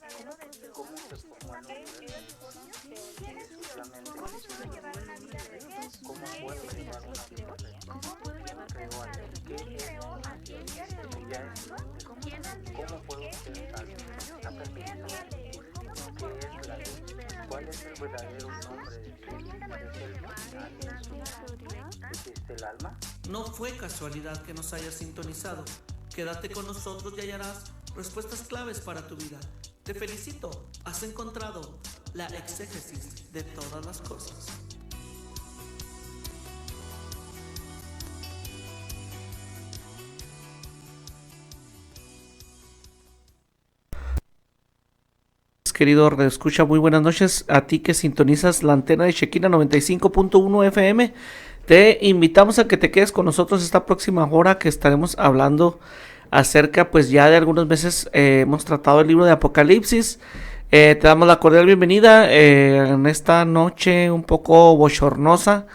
¿Cómo se formó el universo? Efectivamente, ¿cómo puedo llevar una vida recta? ¿Quién creó al hombre? ¿Qué es la evolución? Eso ya es lo. ¿Cómo puedo ser salvo? ¿La perfección? ¿Qué es la luz? ¿Cuál es el verdadero nombre de Cristo? ¿Es el final? ¿Existe el alma? No fue casualidad que nos hayas sintonizado. Quédate con nosotros y hallarás respuestas claves para tu vida. Te felicito, has encontrado la exégesis de todas las cosas. Querido redescucha, muy buenas noches a ti que sintonizas la antena de Shekina 95.1 FM. Te invitamos a que te quedes con nosotros esta próxima hora que estaremos hablando acerca, pues ya de algunos meses hemos tratado el libro de Apocalipsis. Te damos la cordial bienvenida en esta noche un poco bochornosa,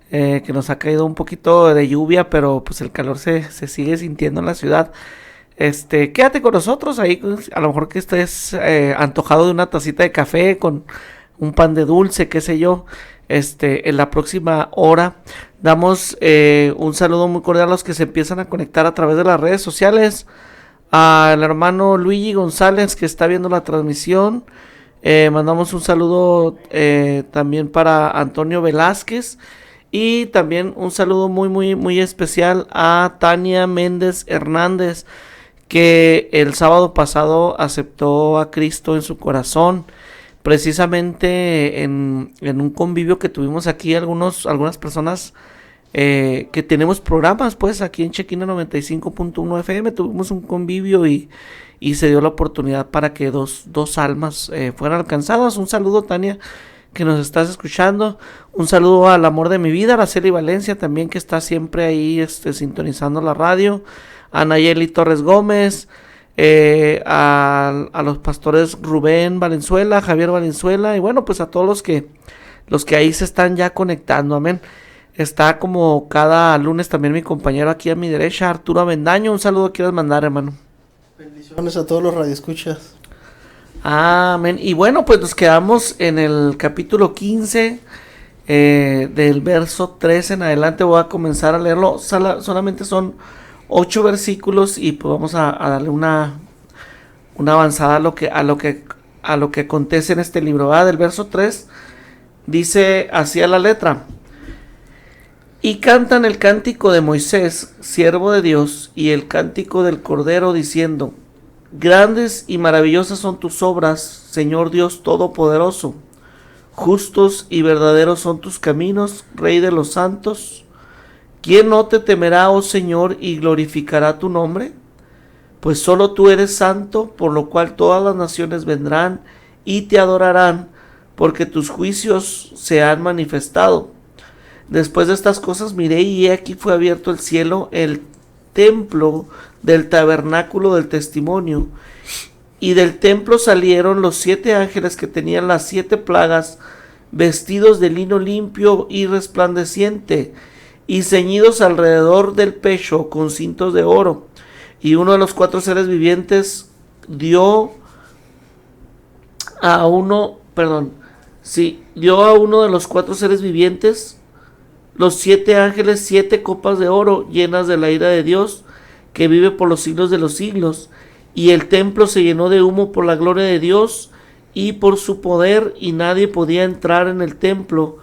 que nos ha caído un poquito de lluvia, pero pues el calor se sigue sintiendo en la ciudad. Quédate con nosotros ahí, a lo mejor que estés antojado de una tacita de café con un pan de dulce, qué sé yo. En la próxima hora damos un saludo muy cordial a los que se empiezan a conectar a través de las redes sociales, al hermano Luigi González que está viendo la transmisión. Mandamos un saludo también para Antonio Velázquez, y también un saludo muy muy muy especial a Tania Méndez Hernández, que el sábado pasado aceptó a Cristo en su corazón, precisamente en un convivio que tuvimos aquí algunas personas que tenemos programas pues aquí en Shekina 95.1 FM, tuvimos un convivio y se dio la oportunidad para que dos almas fueran alcanzadas. Un saludo, Tania, que nos estás escuchando, un saludo al amor de mi vida, Araceli Valencia también, que está siempre ahí sintonizando la radio, a Nayeli Torres Gómez, a los pastores Rubén Valenzuela, Javier Valenzuela, y bueno, pues a todos los que ahí se están ya conectando, amén. Está como cada lunes también mi compañero aquí a mi derecha, Arturo Avendaño. Un saludo quieres mandar, hermano. Bendiciones a todos los radioescuchas. Amén. Y bueno, pues nos quedamos en el capítulo 15, del verso 13 en adelante. Voy a comenzar a leerlo. Solamente son 8 versículos y pues vamos a darle una avanzada a lo que acontece en este libro. Del verso 3 dice así a la letra: y cantan el cántico de Moisés, siervo de Dios, y el cántico del Cordero, diciendo: grandes y maravillosas son tus obras, Señor Dios Todopoderoso. Justos y verdaderos son tus caminos, Rey de los santos. ¿Quién no te temerá, oh Señor, y glorificará tu nombre? Pues solo tú eres santo, por lo cual todas las naciones vendrán y te adorarán, porque tus juicios se han manifestado. Después de estas cosas miré, y he aquí fue abierto el cielo, el templo del tabernáculo del testimonio, y del templo salieron los 7 ángeles que tenían las 7 plagas, vestidos de lino limpio y resplandeciente, y ceñidos alrededor del pecho con cintos de oro. Y uno de los 4 seres vivientes dio a uno de los 4 seres vivientes los 7 ángeles 7 copas de oro llenas de la ira de Dios, que vive por los siglos de los siglos. Y el templo se llenó de humo por la gloria de Dios y por su poder, y nadie podía entrar en el templo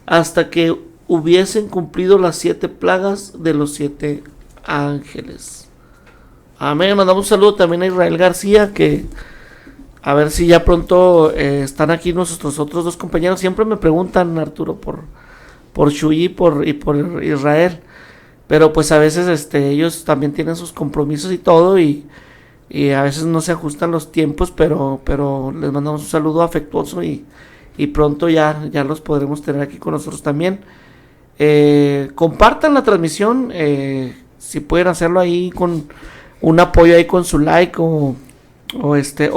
hasta que hubiesen cumplido las 7 plagas de los 7 ángeles. Amén. Mandamos un saludo también a Israel García, que a ver si ya pronto están aquí nuestros otros 2 compañeros. Siempre me preguntan, Arturo, por Shui y por Israel, pero pues a veces ellos también tienen sus compromisos y todo, y a veces no se ajustan los tiempos, pero les mandamos un saludo afectuoso, y pronto ya los podremos tener aquí con nosotros también. Compartan la transmisión, si pueden hacerlo ahí con un apoyo ahí con su like o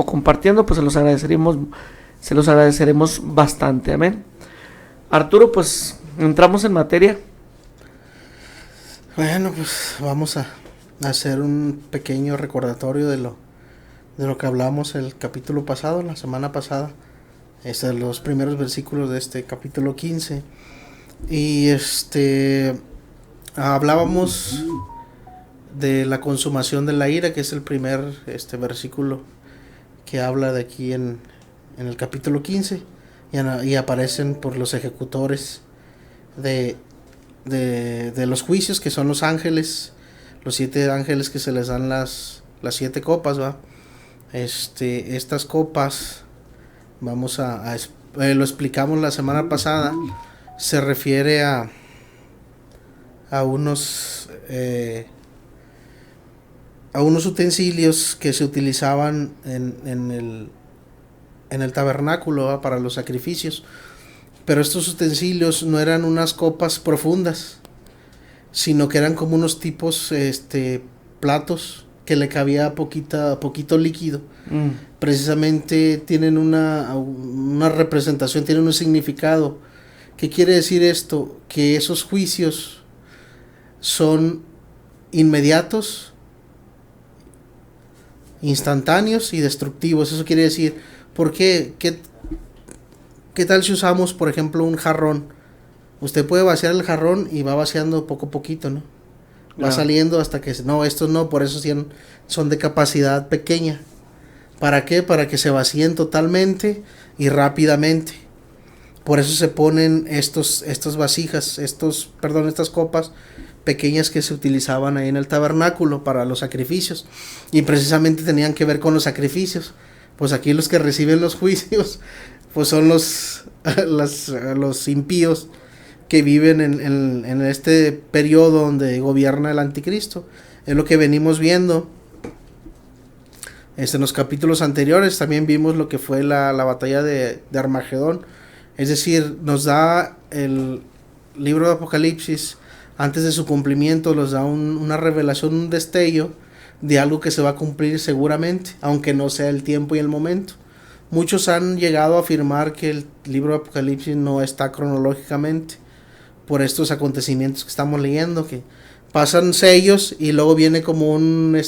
compartiendo, pues se los agradeceremos bastante. Amén. Arturo, pues entramos en materia. Bueno, pues vamos a hacer un pequeño recordatorio de de lo que hablamos el capítulo pasado, la semana pasada. Los primeros versículos de este capítulo 15. Y hablábamos de la consumación de la ira, que es el primer versículo que habla de aquí en el capítulo 15. Y aparecen por los ejecutores de los juicios, que son los ángeles, los 7 ángeles que se les dan las 7 copas, ¿va? Estas copas, vamos lo explicamos la semana pasada, se refiere a unos utensilios que se utilizaban en el tabernáculo, ¿va? Para los sacrificios. Pero estos utensilios no eran unas copas profundas, sino que eran como unos tipos platos que le cabía poquito líquido. Precisamente tienen una representación, tienen un significado. ¿Qué quiere decir esto? Que esos juicios son inmediatos, instantáneos y destructivos. Eso quiere decir, ¿por qué? ¿Qué tal si usamos, por ejemplo, un jarrón? Usted puede vaciar el jarrón y va vaciando poco a poquito, ¿no? Va saliendo hasta que... No, estos no, por eso son de capacidad pequeña. ¿Para qué? Para que se vacíen totalmente y rápidamente. Por eso se ponen estas vasijas, estas copas pequeñas que se utilizaban ahí en el tabernáculo para los sacrificios. Y precisamente tenían que ver con los sacrificios. Pues aquí los que reciben los juicios, pues son los impíos que viven en este periodo donde gobierna el anticristo. Es lo que venimos viendo. En los capítulos anteriores también vimos lo que fue la batalla de Armagedón. Es decir, nos da el libro de Apocalipsis, antes de su cumplimiento, nos da una revelación, un destello de algo que se va a cumplir seguramente, aunque no sea el tiempo y el momento. Muchos han llegado a afirmar que el libro de Apocalipsis no está cronológicamente por estos acontecimientos que estamos leyendo, que pasan sellos y luego viene como un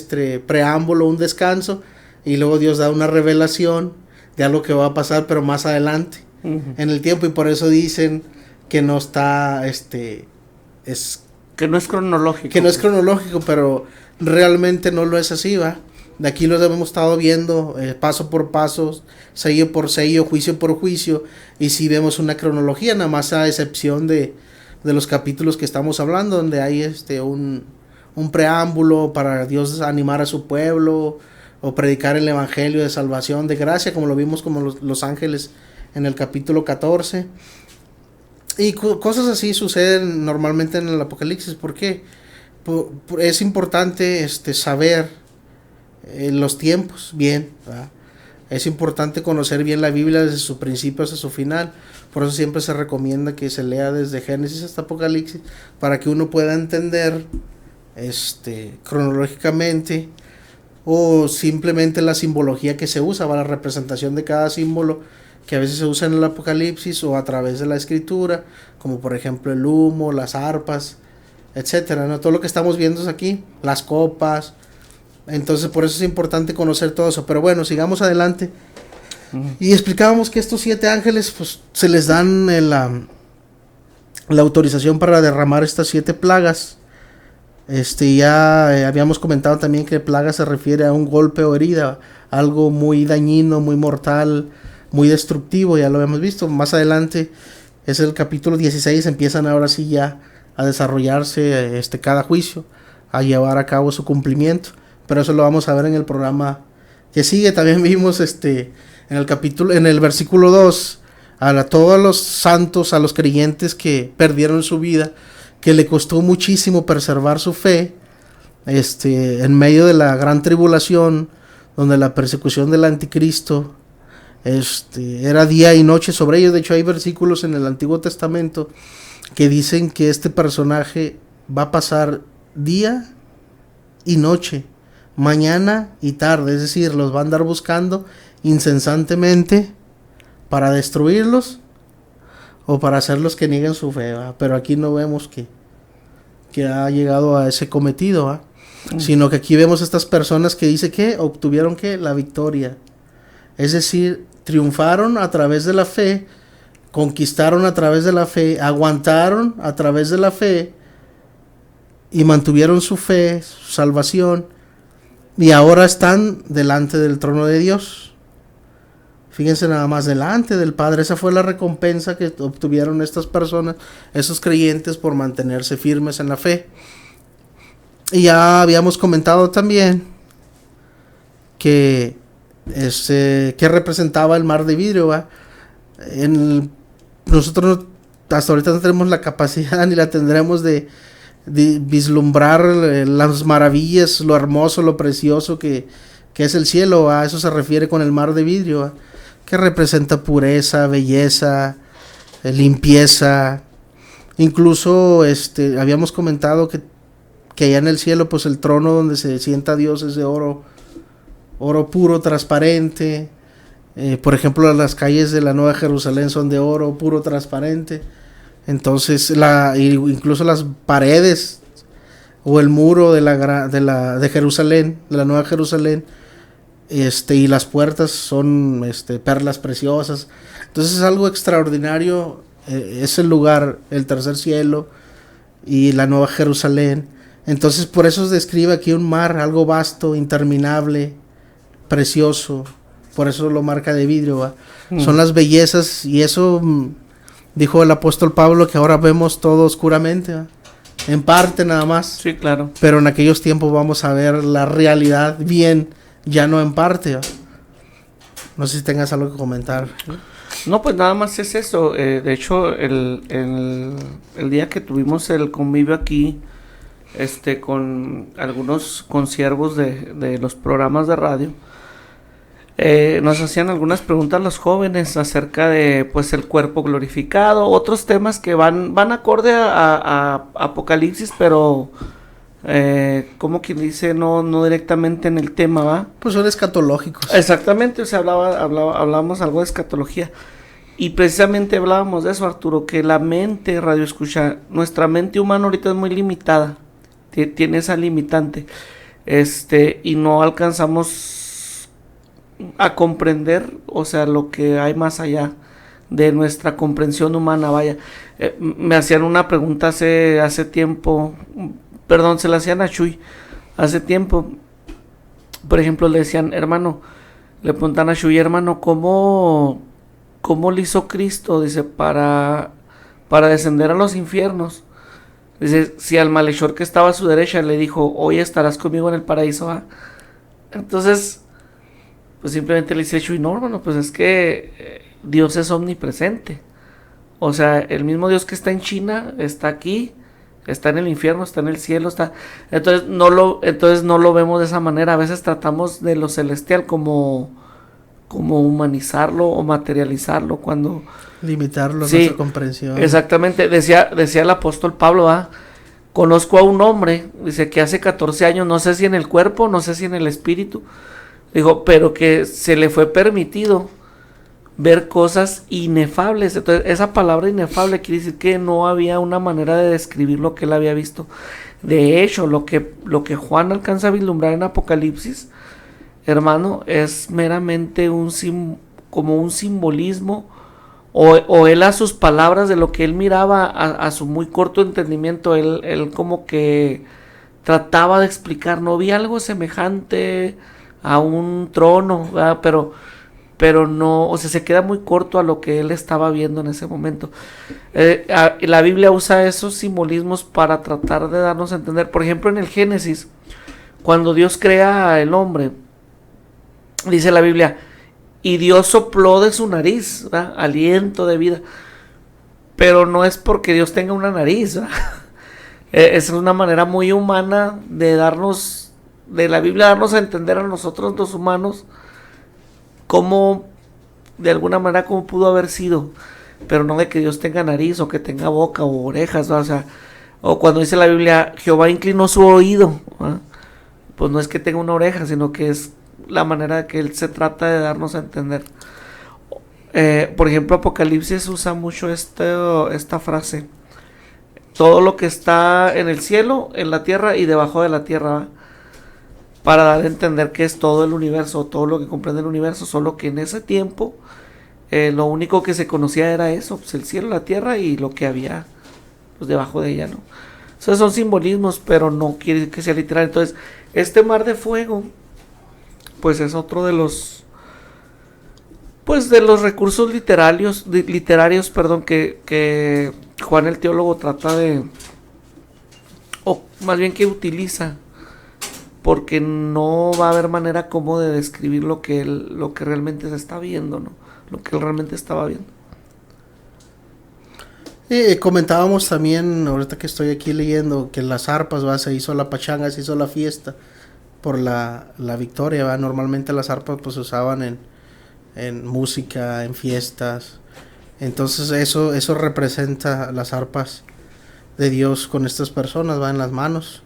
preámbulo, un descanso, y luego Dios da una revelación de algo que va a pasar, pero más adelante en el tiempo, y por eso dicen que no está que no es cronológico. Que no es cronológico, pero realmente no lo es así, ¿va? De aquí los hemos estado viendo paso por paso, sello por sello, juicio por juicio, y si vemos una cronología, nada más a excepción de los capítulos que estamos hablando, donde hay un preámbulo para Dios animar a su pueblo, o predicar el evangelio de salvación, de gracia, como lo vimos como los ángeles en el capítulo 14. Y cosas así suceden normalmente en el Apocalipsis. ¿Por qué? Es importante saber los tiempos bien, ¿verdad? Es importante conocer bien la Biblia desde su principio hasta su final. Por eso siempre se recomienda que se lea desde Génesis hasta Apocalipsis, para que uno pueda entender cronológicamente, o simplemente la simbología que se usa, la representación de cada símbolo que a veces se usa en el Apocalipsis, o a través de la escritura, como por ejemplo el humo, las arpas, etcétera, ¿no? Todo lo que estamos viendo aquí, las copas. Entonces por eso es importante conocer todo eso. Pero bueno, sigamos adelante. Y explicábamos que estos 7 ángeles, pues se les dan la autorización para derramar estas 7 plagas. Ya habíamos comentado también que plaga se refiere a un golpe o herida, algo muy dañino, muy mortal, muy destructivo. Ya lo hemos visto. Más adelante es el capítulo 16, empiezan ahora sí ya a desarrollarse cada juicio, a llevar a cabo su cumplimiento. Pero eso lo vamos a ver en el programa que sigue. También vimos en el versículo 2 a todos los santos, a los creyentes que perdieron su vida, que le costó muchísimo preservar su fe en medio de la gran tribulación, donde la persecución del anticristo era día y noche sobre ellos. De hecho hay versículos en el Antiguo Testamento que dicen que este personaje va a pasar día y noche, mañana y tarde, es decir, los va a andar buscando incesantemente para destruirlos o para hacerlos que nieguen su fe, ¿va? Pero aquí no vemos que ha llegado a ese cometido, ¿va? sino que aquí vemos estas personas que dice que obtuvieron que la victoria, es decir, triunfaron a través de la fe, conquistaron a través de la fe, aguantaron a través de la fe y mantuvieron su fe, su salvación, y ahora están delante del trono de Dios. Fíjense nada más, delante del Padre. Esa fue la recompensa que obtuvieron estas personas, esos creyentes, por mantenerse firmes en la fe. Y ya habíamos comentado también que representaba el mar de vidrio, ¿va? Nosotros hasta ahorita no tenemos la capacidad ni la tendremos de vislumbrar las maravillas, lo hermoso, lo precioso que es el cielo. A eso se refiere con el mar de vidrio, ¿va? Que representa pureza, belleza, limpieza. Incluso habíamos comentado que allá en el cielo, pues el trono donde se sienta Dios es de oro puro, transparente. Por ejemplo, las calles de la Nueva Jerusalén son de oro puro, transparente. Entonces, incluso las paredes o el muro de Jerusalén, de la Nueva Jerusalén, y las puertas son perlas preciosas. Entonces es algo extraordinario. Es el lugar, el tercer cielo y la Nueva Jerusalén. Entonces por eso se describe aquí un mar, algo vasto, interminable, precioso. Por eso lo marca de vidrio, ¿va? Son las bellezas, y eso dijo el apóstol Pablo, que ahora vemos todo oscuramente, ¿va? En parte nada más. Sí, claro. Pero en aquellos tiempos vamos a ver la realidad bien, ya no en parte, ¿va? No sé si tengas algo que comentar. No, pues nada más es eso. De hecho, el día que tuvimos el convivio aquí, con algunos consiervos de los programas de radio, nos hacían algunas preguntas los jóvenes acerca de, pues, el cuerpo glorificado, otros temas que van acorde a Apocalipsis, pero como quien dice, no directamente en el tema, ¿va? Pues son escatológicos. Exactamente, o sea, hablábamos algo de escatología, y precisamente hablábamos de eso, Arturo, que la mente, radio escucha, nuestra mente humana ahorita es muy limitada, tiene esa limitante, y no alcanzamos a comprender, o sea, lo que hay más allá de nuestra comprensión humana, vaya. Me hacían una pregunta hace tiempo, perdón, se la hacían a Chuy hace tiempo. Por ejemplo, le decían, hermano, le preguntan a Chuy, hermano, ¿cómo le hizo Cristo? Dice, para descender a los infiernos. Dice, si al malhechor que estaba a su derecha le dijo, hoy estarás conmigo en el paraíso, ¿ah? Entonces, pues simplemente le dice Chuy, no, hermano, pues es que Dios es omnipresente. O sea, el mismo Dios que está en China está aquí, está en el infierno, está en el cielo, está. Entonces no lo vemos de esa manera. A veces tratamos de lo celestial como humanizarlo o materializarlo, cuando limitarlo a sí, nuestra comprensión. Exactamente. Decía el apóstol Pablo, conozco a un hombre, dice, que hace 14 años, no sé si en el cuerpo, no sé si en el espíritu, dijo, pero que se le fue permitido ver cosas inefables. Entonces, esa palabra inefable quiere decir que no había una manera de describir lo que él había visto. De hecho, lo que Juan alcanza a vislumbrar en Apocalipsis, hermano, es meramente como un simbolismo, o él, a sus palabras, de lo que él miraba a su muy corto entendimiento, él como que trataba de explicar. No vi algo semejante a un trono, ¿verdad? Pero no, o sea, se queda muy corto a lo que él estaba viendo en ese momento. La Biblia usa esos simbolismos para tratar de darnos a entender. Por ejemplo, en el Génesis, cuando Dios crea al hombre, dice la Biblia, y Dios sopló de su nariz, ¿verdad? Aliento de vida. Pero no es porque Dios tenga una nariz, ¿verdad? Es una manera muy humana de la Biblia darnos a entender a nosotros los humanos cómo, de alguna manera, cómo pudo haber sido, pero no de que Dios tenga nariz o que tenga boca o orejas, ¿no? O sea, o cuando dice la Biblia, Jehová inclinó su oído, ¿no? Pues no es que tenga una oreja, sino que es la manera que él se trata de darnos a entender. Por ejemplo, Apocalipsis usa mucho esta frase: todo lo que está en el cielo, en la tierra y debajo de la tierra, ¿va? para dar a entender que es todo el universo, todo lo que comprende el universo, solo que en ese tiempo lo único que se conocía era eso, pues el cielo, la tierra y lo que había pues debajo de ella, ¿no? Esos son simbolismos, pero no quiere decir que sea literal. Entonces, este mar de fuego, pues es otro de los, pues de los recursos literarios, perdón, que Juan el teólogo trata de, o más bien que utiliza, porque no va a haber manera como de describir lo que realmente se está viendo, ¿no? Lo que él realmente estaba viendo. Comentábamos también, ahorita que estoy aquí leyendo, que en las arpas, ¿va? Se hizo la pachanga, se hizo la fiesta por la victoria, ¿va? Normalmente las arpas pues se usaban en música, en fiestas. Entonces eso representa las arpas de Dios con estas personas, ¿va? En las manos.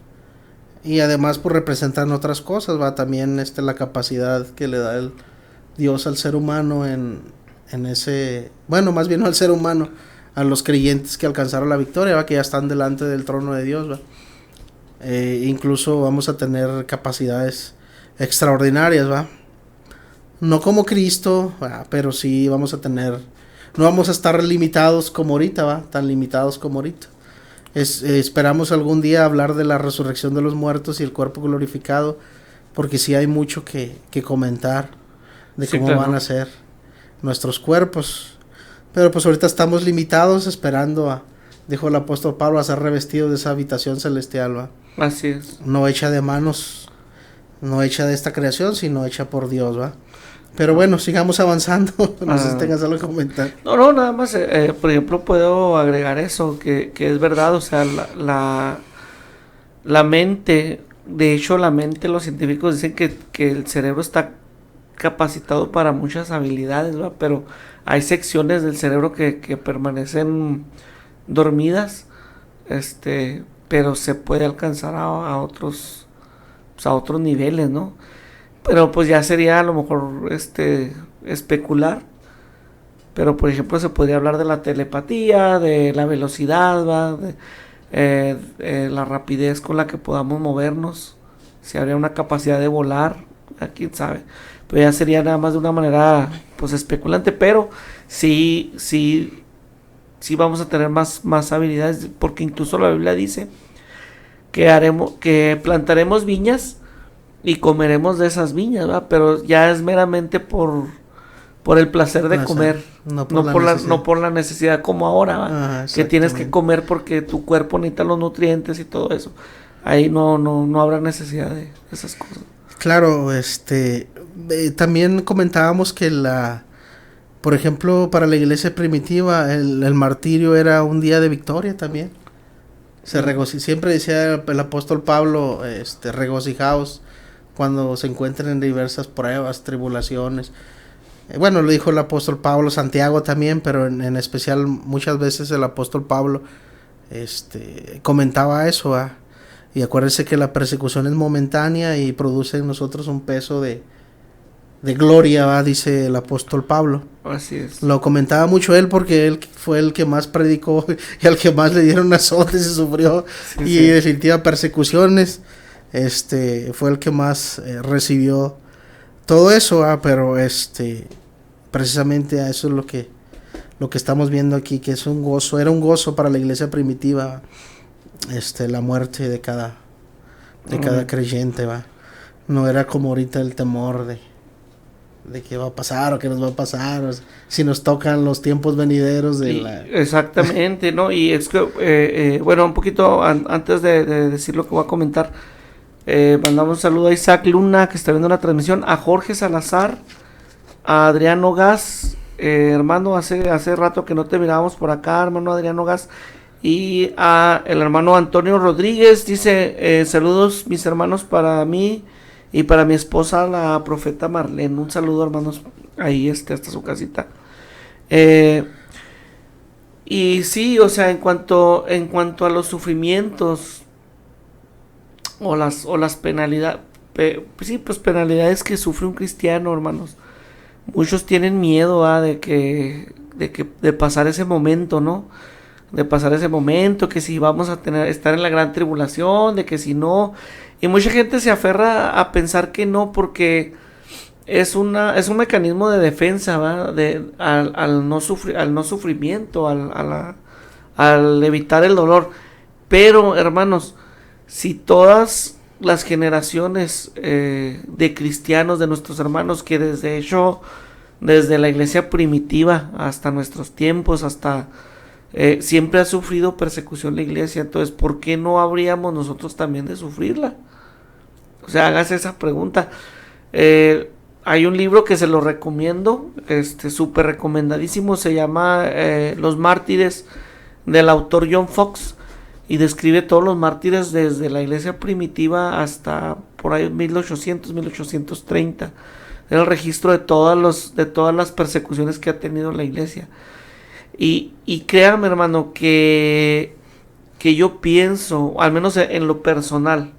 Y además pues representan otras cosas, ¿va? También la capacidad que le da el Dios al ser humano en ese, bueno, más bien no al ser humano, a los creyentes que alcanzaron la victoria, ¿va? Que ya están delante del trono de Dios, ¿va? Incluso vamos a tener capacidades extraordinarias, ¿va? No como Cristo, ¿va? Pero sí vamos a tener, no vamos a estar limitados como ahorita, ¿va? Tan limitados como ahorita. Esperamos algún día hablar de la resurrección de los muertos y el cuerpo glorificado, porque sí hay mucho que comentar de cómo claro, van a ser nuestros cuerpos. Pero pues ahorita estamos limitados esperando dijo el apóstol Pablo, a ser revestidos de esa habitación celestial, ¿va? Así es. No hecha de manos, no hecha de esta creación, sino hecha por Dios, ¿va? Pero bueno, sigamos avanzando. No sé si tengas algo que comentar. No, nada más, por ejemplo, puedo agregar eso, que es verdad, o sea, la mente, de hecho la mente, los científicos dicen que el cerebro está capacitado para muchas habilidades, ¿va? Pero hay secciones del cerebro que permanecen dormidas, pero se puede alcanzar a otros, pues a otros niveles, ¿no? Pero pues ya sería a lo mejor especular. Pero por ejemplo se podría hablar de la telepatía, de la velocidad, ¿va? De la rapidez con la que podamos movernos. Si habría una capacidad de volar, quién sabe. Pero ya sería nada más de una manera pues especulante. Pero sí vamos a tener más habilidades. Porque incluso la Biblia dice que plantaremos viñas y comeremos de esas viñas, ¿verdad? Pero ya es meramente por el placer de comer, no por la necesidad como ahora, que tienes que comer porque tu cuerpo necesita los nutrientes y todo eso. Ahí no habrá necesidad de esas cosas. Claro, también comentábamos que por ejemplo, para la iglesia primitiva el martirio era un día de victoria también. Siempre decía el apóstol Pablo, regocijaos cuando se encuentren en diversas pruebas, tribulaciones. Bueno, lo dijo el apóstol Pablo, Santiago también, pero en especial muchas veces el apóstol Pablo comentaba eso, ¿eh? Y acuérdense que la persecución es momentánea y produce en nosotros un peso de gloria, ¿va? Dice el apóstol Pablo. Así es. Lo comentaba mucho él porque él fue el que más predicó y al que más le dieron azotes y sufrió y en definitiva persecuciones. Fue el que más recibió todo eso, pero precisamente a eso es lo que estamos viendo aquí, que es un gozo, era un gozo para la iglesia primitiva, la muerte de cada creyente, va. No era como ahorita el temor de qué va a pasar o qué nos va a pasar, o si nos tocan los tiempos venideros exactamente, ¿no? Y es que bueno, un poquito antes de decir lo que voy a comentar, mandamos un saludo a Isaac Luna, que está viendo la transmisión, a Jorge Salazar, a Adriano Gas, hermano, hace rato que no te mirábamos por acá, hermano Adriano Gas, y a el hermano Antonio Rodríguez, dice, saludos mis hermanos para mí y para mi esposa, la profeta Marlene. Un saludo, hermanos, ahí hasta su casita. Y sí, o sea, en cuanto a los sufrimientos o las penalidades, pues penalidades que sufre un cristiano, hermanos. Muchos tienen miedo de pasar ese momento, ¿no? de pasar ese momento, que si vamos a estar en la gran tribulación, de que si no, y mucha gente se aferra a pensar que no, porque es un mecanismo de defensa, ¿va? Al no sufrimiento, al evitar el dolor. Pero, hermanos, si todas las generaciones de cristianos, de nuestros hermanos, que desde la iglesia primitiva hasta nuestros tiempos, siempre ha sufrido persecución la iglesia, entonces ¿por qué no habríamos nosotros también de sufrirla? O sea, hágase esa pregunta. Hay un libro que se lo recomiendo, súper recomendadísimo, se llama Los Mártires, del autor John Fox, y describe todos los mártires desde la iglesia primitiva hasta por ahí 1830, el registro de todas las persecuciones que ha tenido la iglesia. Y créanme, hermano, que yo pienso, al menos en lo personal,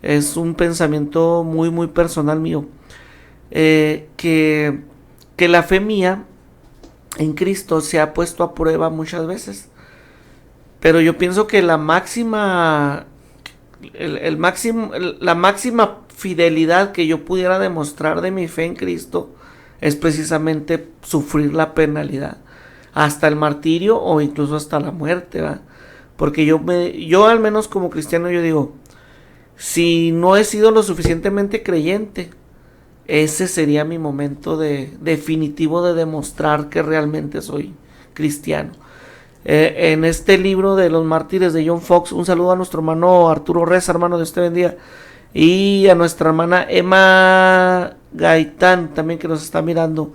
es un pensamiento muy, muy personal mío, que la fe mía en Cristo se ha puesto a prueba muchas veces. Pero yo pienso que la máxima fidelidad que yo pudiera demostrar de mi fe en Cristo es precisamente sufrir la penalidad, hasta el martirio o incluso hasta la muerte, ¿va? Porque yo al menos como cristiano, yo digo, si no he sido lo suficientemente creyente, ese sería mi momento definitivo de demostrar que realmente soy cristiano. En este libro de los mártires de John Fox, un saludo a nuestro hermano Arturo Reza, hermano, Dios te bendiga, y a nuestra hermana Emma Gaitán también, que nos está mirando.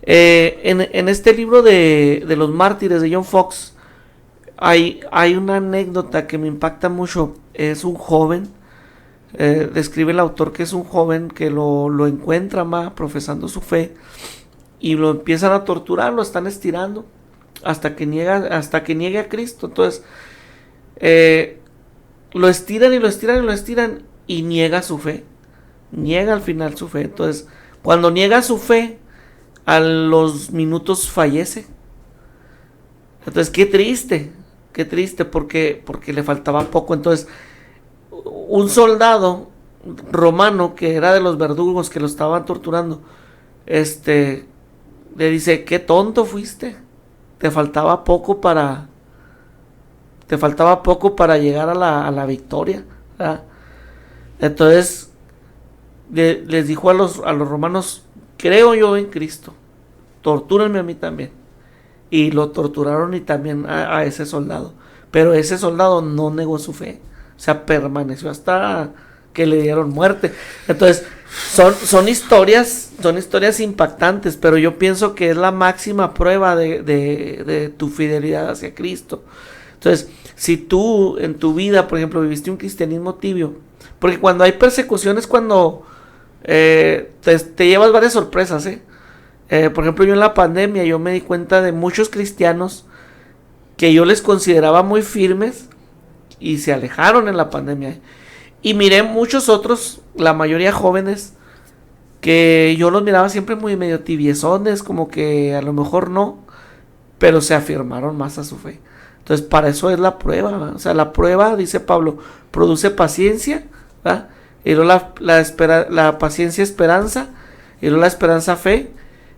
En este libro de los mártires de John Fox hay una anécdota que me impacta mucho. Es un joven, describe el autor que es un joven que lo encuentra profesando su fe, y lo empiezan a torturar, lo están estirando hasta que niegue a Cristo. Entonces lo estiran y lo estiran y lo estiran, y niega su fe, niega al final su fe. Entonces cuando niega su fe, a los minutos fallece. Entonces qué triste porque le faltaba poco. Entonces un soldado romano que era de los verdugos que lo estaban torturando, le dice: qué tonto fuiste, te faltaba poco para llegar a la victoria, ¿verdad? Entonces les dijo a los romanos: creo yo en Cristo, tortúrenme a mí también. Y lo torturaron, y también a ese soldado. Pero ese soldado no negó su fe, o sea, permaneció hasta que le dieron muerte. Entonces son historias impactantes, pero yo pienso que es la máxima prueba de tu fidelidad hacia Cristo. Entonces, si tú en tu vida, por ejemplo, viviste un cristianismo tibio, porque cuando hay persecuciones, cuando te llevas varias sorpresas, por ejemplo, yo en la pandemia, yo me di cuenta de muchos cristianos que yo les consideraba muy firmes y se alejaron en la pandemia, y miré muchos otros, la mayoría jóvenes, que yo los miraba siempre muy medio tibiezones, como que a lo mejor no, pero se afirmaron más a su fe. Entonces, para eso es la prueba, ¿verdad? O sea, la prueba, dice Pablo, produce paciencia, ¿verdad? Y luego la paciencia esperanza, y luego la esperanza fe,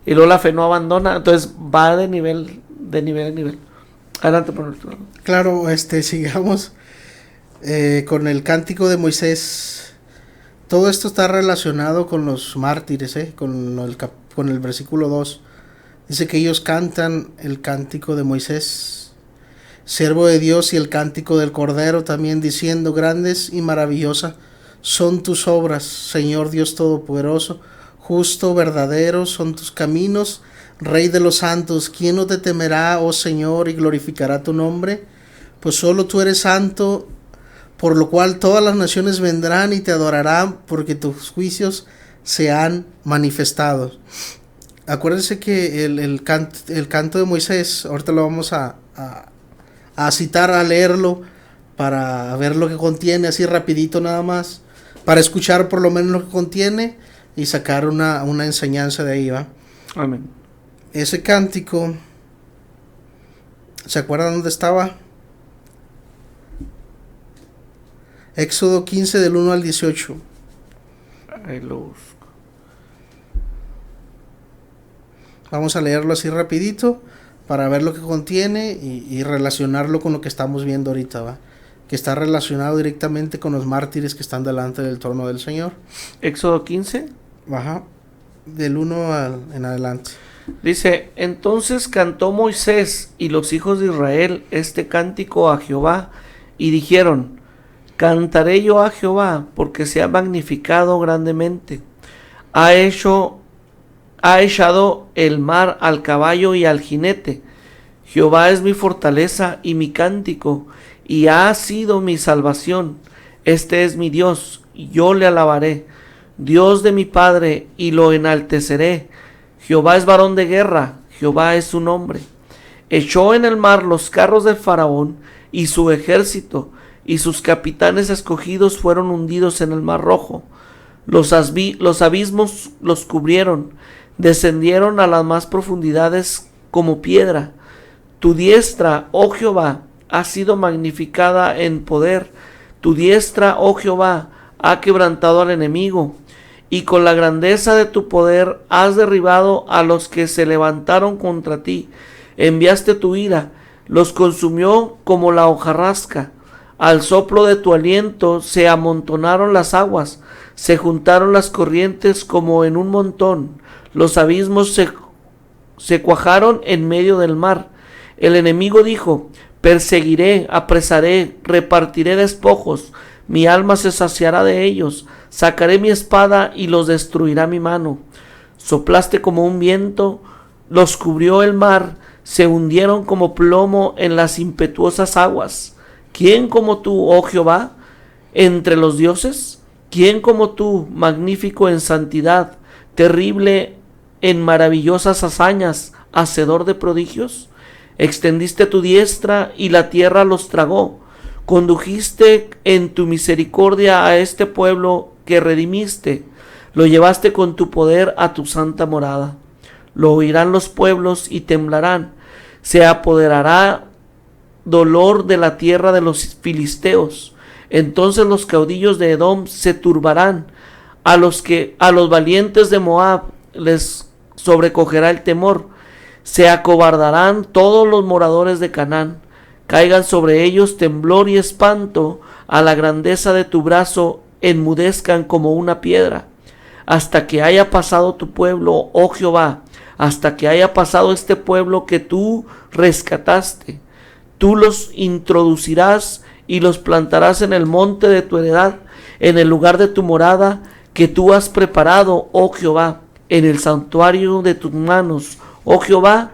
y luego la fe no abandona. Entonces va de nivel en nivel. Adelante, por favor. Claro, sigamos con el cántico de Moisés. Todo esto está relacionado con los mártires, con el versículo 2. Dice que ellos cantan el cántico de Moisés, siervo de Dios, y el cántico del Cordero también, diciendo: grandes y maravillosas son tus obras, Señor Dios Todopoderoso, justo, verdadero son tus caminos, Rey de los santos. ¿Quién no te temerá, oh Señor, y glorificará tu nombre? Pues solo tú eres santo, por lo cual todas las naciones vendrán y te adorarán, porque tus juicios se han manifestado. Acuérdense que el canto de Moisés, ahorita lo vamos a citar, a leerlo, para ver lo que contiene, así rapidito nada más, para escuchar por lo menos lo que contiene y sacar una enseñanza de ahí, ¿va? Amén. Ese cántico ¿Se acuerdan dónde estaba? Éxodo 15 del 1 al 18. Ahí lo busco. Vamos a leerlo así rapidito para ver lo que contiene y relacionarlo con lo que estamos viendo ahorita, ¿va? Que está relacionado directamente con los mártires que están delante del trono del Señor. Éxodo 15. Ajá. Del 1 en adelante. Dice, entonces cantó Moisés y los hijos de Israel este cántico a Jehová, y dijeron, cantaré yo a Jehová, porque se ha magnificado grandemente. Ha echado el mar al caballo y al jinete. Jehová es mi fortaleza y mi cántico, y ha sido mi salvación. Este es mi Dios, y yo le alabaré. Dios de mi Padre, y lo enalteceré. Jehová es varón de guerra, Jehová es su nombre. Echó en el mar los carros del faraón y su ejército, y sus capitanes escogidos fueron hundidos en el mar rojo. Los abismos los cubrieron, descendieron a las más profundidades como piedra. Tu diestra, oh Jehová, ha sido magnificada en poder. Tu diestra, oh Jehová, ha quebrantado al enemigo. Y con la grandeza de tu poder has derribado a los que se levantaron contra ti. Enviaste tu ira, los consumió como la hojarasca. Al soplo de tu aliento se amontonaron las aguas, se juntaron las corrientes como en un montón. Los abismos se cuajaron en medio del mar. El enemigo dijo, perseguiré, apresaré, repartiré despojos. Mi alma se saciará de ellos. Sacaré mi espada y los destruirá mi mano. Soplaste como un viento, los cubrió el mar, se hundieron como plomo en las impetuosas aguas. ¿Quién como tú, oh Jehová, entre los dioses? ¿Quién como tú, magnífico en santidad, terrible en maravillosas hazañas, hacedor de prodigios? Extendiste tu diestra y la tierra los tragó. Condujiste en tu misericordia a este pueblo que redimiste. Lo llevaste con tu poder a tu santa morada. Lo oirán los pueblos y temblarán. Se apoderará dolor de la tierra de los filisteos. Entonces los caudillos de Edom se turbarán. A los valientes de Moab les sobrecogerá el temor. Se acobardarán todos los moradores de Canaán. Caigan sobre ellos temblor y espanto. A la grandeza de tu brazo enmudezcan como una piedra. Hasta que haya pasado tu pueblo, oh Jehová, hasta que haya pasado este pueblo que tú rescataste. Tú los introducirás y los plantarás en el monte de tu heredad, en el lugar de tu morada que tú has preparado, oh Jehová, en el santuario de tus manos, oh Jehová,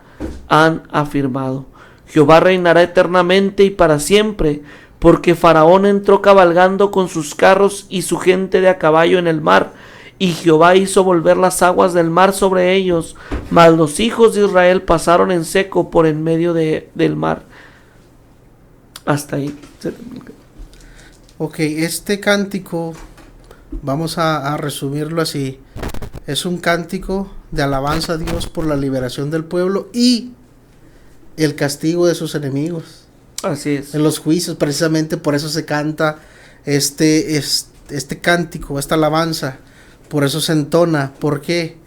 han afirmado. Jehová reinará eternamente y para siempre, porque Faraón entró cabalgando con sus carros y su gente de a caballo en el mar, y Jehová hizo volver las aguas del mar sobre ellos, mas los hijos de Israel pasaron en seco por en medio del mar. Hasta ahí. Ok, este cántico, vamos a resumirlo así. Es un cántico de alabanza a Dios por la liberación del pueblo y el castigo de sus enemigos. Así es. En los juicios, precisamente por eso se canta este cántico, esta alabanza. Por eso se entona. ¿Por qué?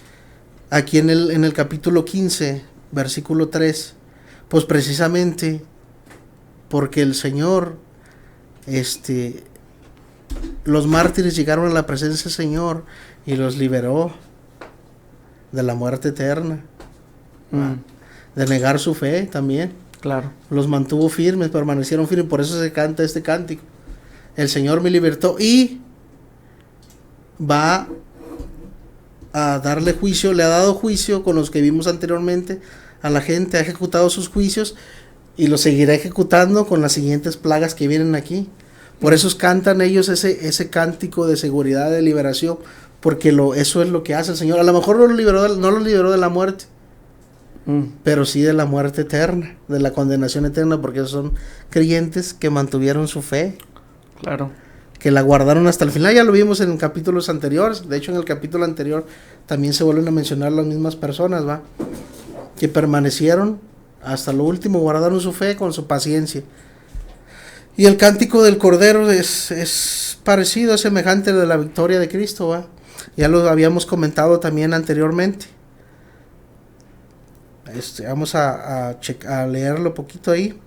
Aquí en el capítulo 15, versículo 3, pues precisamente porque el Señor, los mártires llegaron a la presencia del Señor y los liberó de la muerte eterna, de negar su fe también. Claro. Los mantuvo firmes, permanecieron firmes, por eso se canta este cántico. El Señor me libertó y va a darle juicio, le ha dado juicio con los que vimos anteriormente a la gente, ha ejecutado sus juicios y los seguirá ejecutando con las siguientes plagas que vienen aquí. Por eso cantan ellos ese cántico de seguridad, de liberación, porque eso es lo que hace el Señor. A lo mejor no los liberó de la muerte, pero sí de la muerte eterna, de la condenación eterna, porque son creyentes que mantuvieron su fe. Claro. Que la guardaron hasta el final. Ya lo vimos en capítulos anteriores. De hecho, en el capítulo anterior también se vuelven a mencionar las mismas personas, ¿va? Que permanecieron hasta lo último guardaron su fe con su paciencia. Y el cántico del Cordero es parecido, es semejante al de la victoria de Cristo, ¿va? Ya lo habíamos comentado también anteriormente. Vamos a leerlo poquito ahí.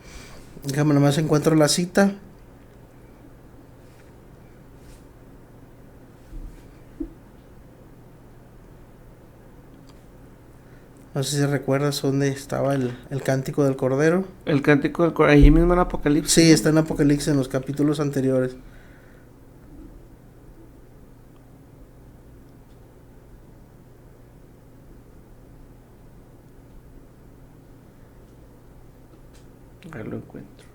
Déjame nomás encuentro la cita. No sé si recuerdas dónde estaba el cántico del Cordero. El cántico del Cordero, ahí mismo en Apocalipsis. Sí, está en Apocalipsis en los capítulos anteriores. Ahí lo encuentro.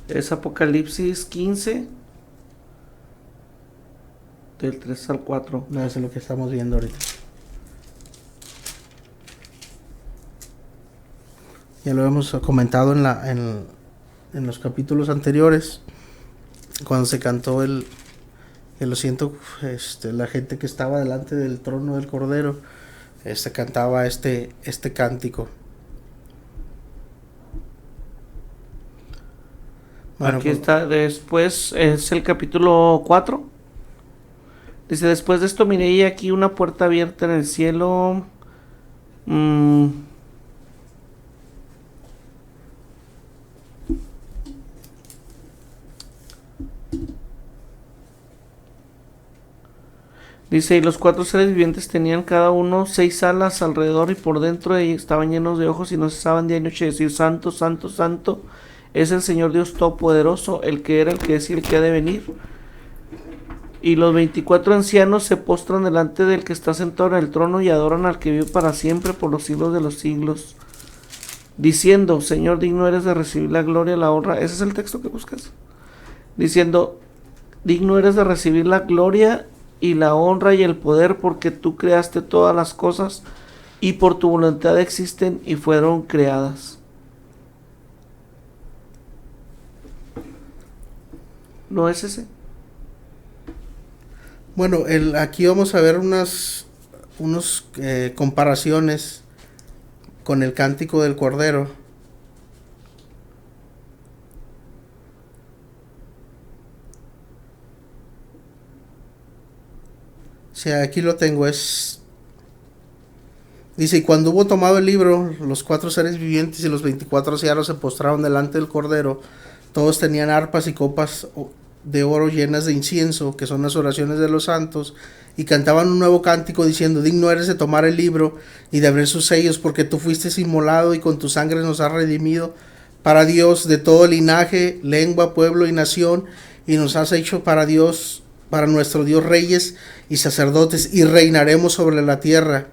Es Apocalipsis 15, del 3 al 4. No, eso es lo que estamos viendo ahorita. Ya lo hemos comentado en los capítulos anteriores, cuando se cantó que lo siento, la gente que estaba delante del trono del Cordero, cantaba este cántico. Bueno, aquí está, después es el capítulo 4. Dice, después de esto miré y aquí una puerta abierta en el cielo. Dice, y los 4 seres vivientes tenían cada uno 6 alas alrededor y por dentro de ellos estaban llenos de ojos y no cesaban día y noche de decir, Santo, Santo, Santo, es el Señor Dios Todopoderoso, el que era, el que es y el que ha de venir. Y los 24 ancianos se postran delante del que está sentado en el trono y adoran al que vive para siempre por los siglos de los siglos, diciendo, Señor, digno eres de recibir la gloria, la honra. Ese es el texto que buscas. Diciendo, digno eres de recibir la gloria y la honra y el poder, porque tú creaste todas las cosas y por tu voluntad existen y fueron creadas. ¿No es ese? Bueno, aquí vamos a ver unas comparaciones con el cántico del Cordero. O sea, aquí lo tengo, dice, y cuando hubo tomado el libro, los 4 seres vivientes y los 24 ancianos se postraron delante del Cordero. Todos tenían arpas y copas de oro llenas de incienso, que son las oraciones de los santos, y cantaban un nuevo cántico diciendo, digno eres de tomar el libro y de abrir sus sellos, porque tú fuiste inmolado y con tu sangre nos has redimido para Dios de todo linaje, lengua, pueblo y nación, y nos has hecho para Dios, para nuestro Dios, reyes y sacerdotes, y reinaremos sobre la tierra.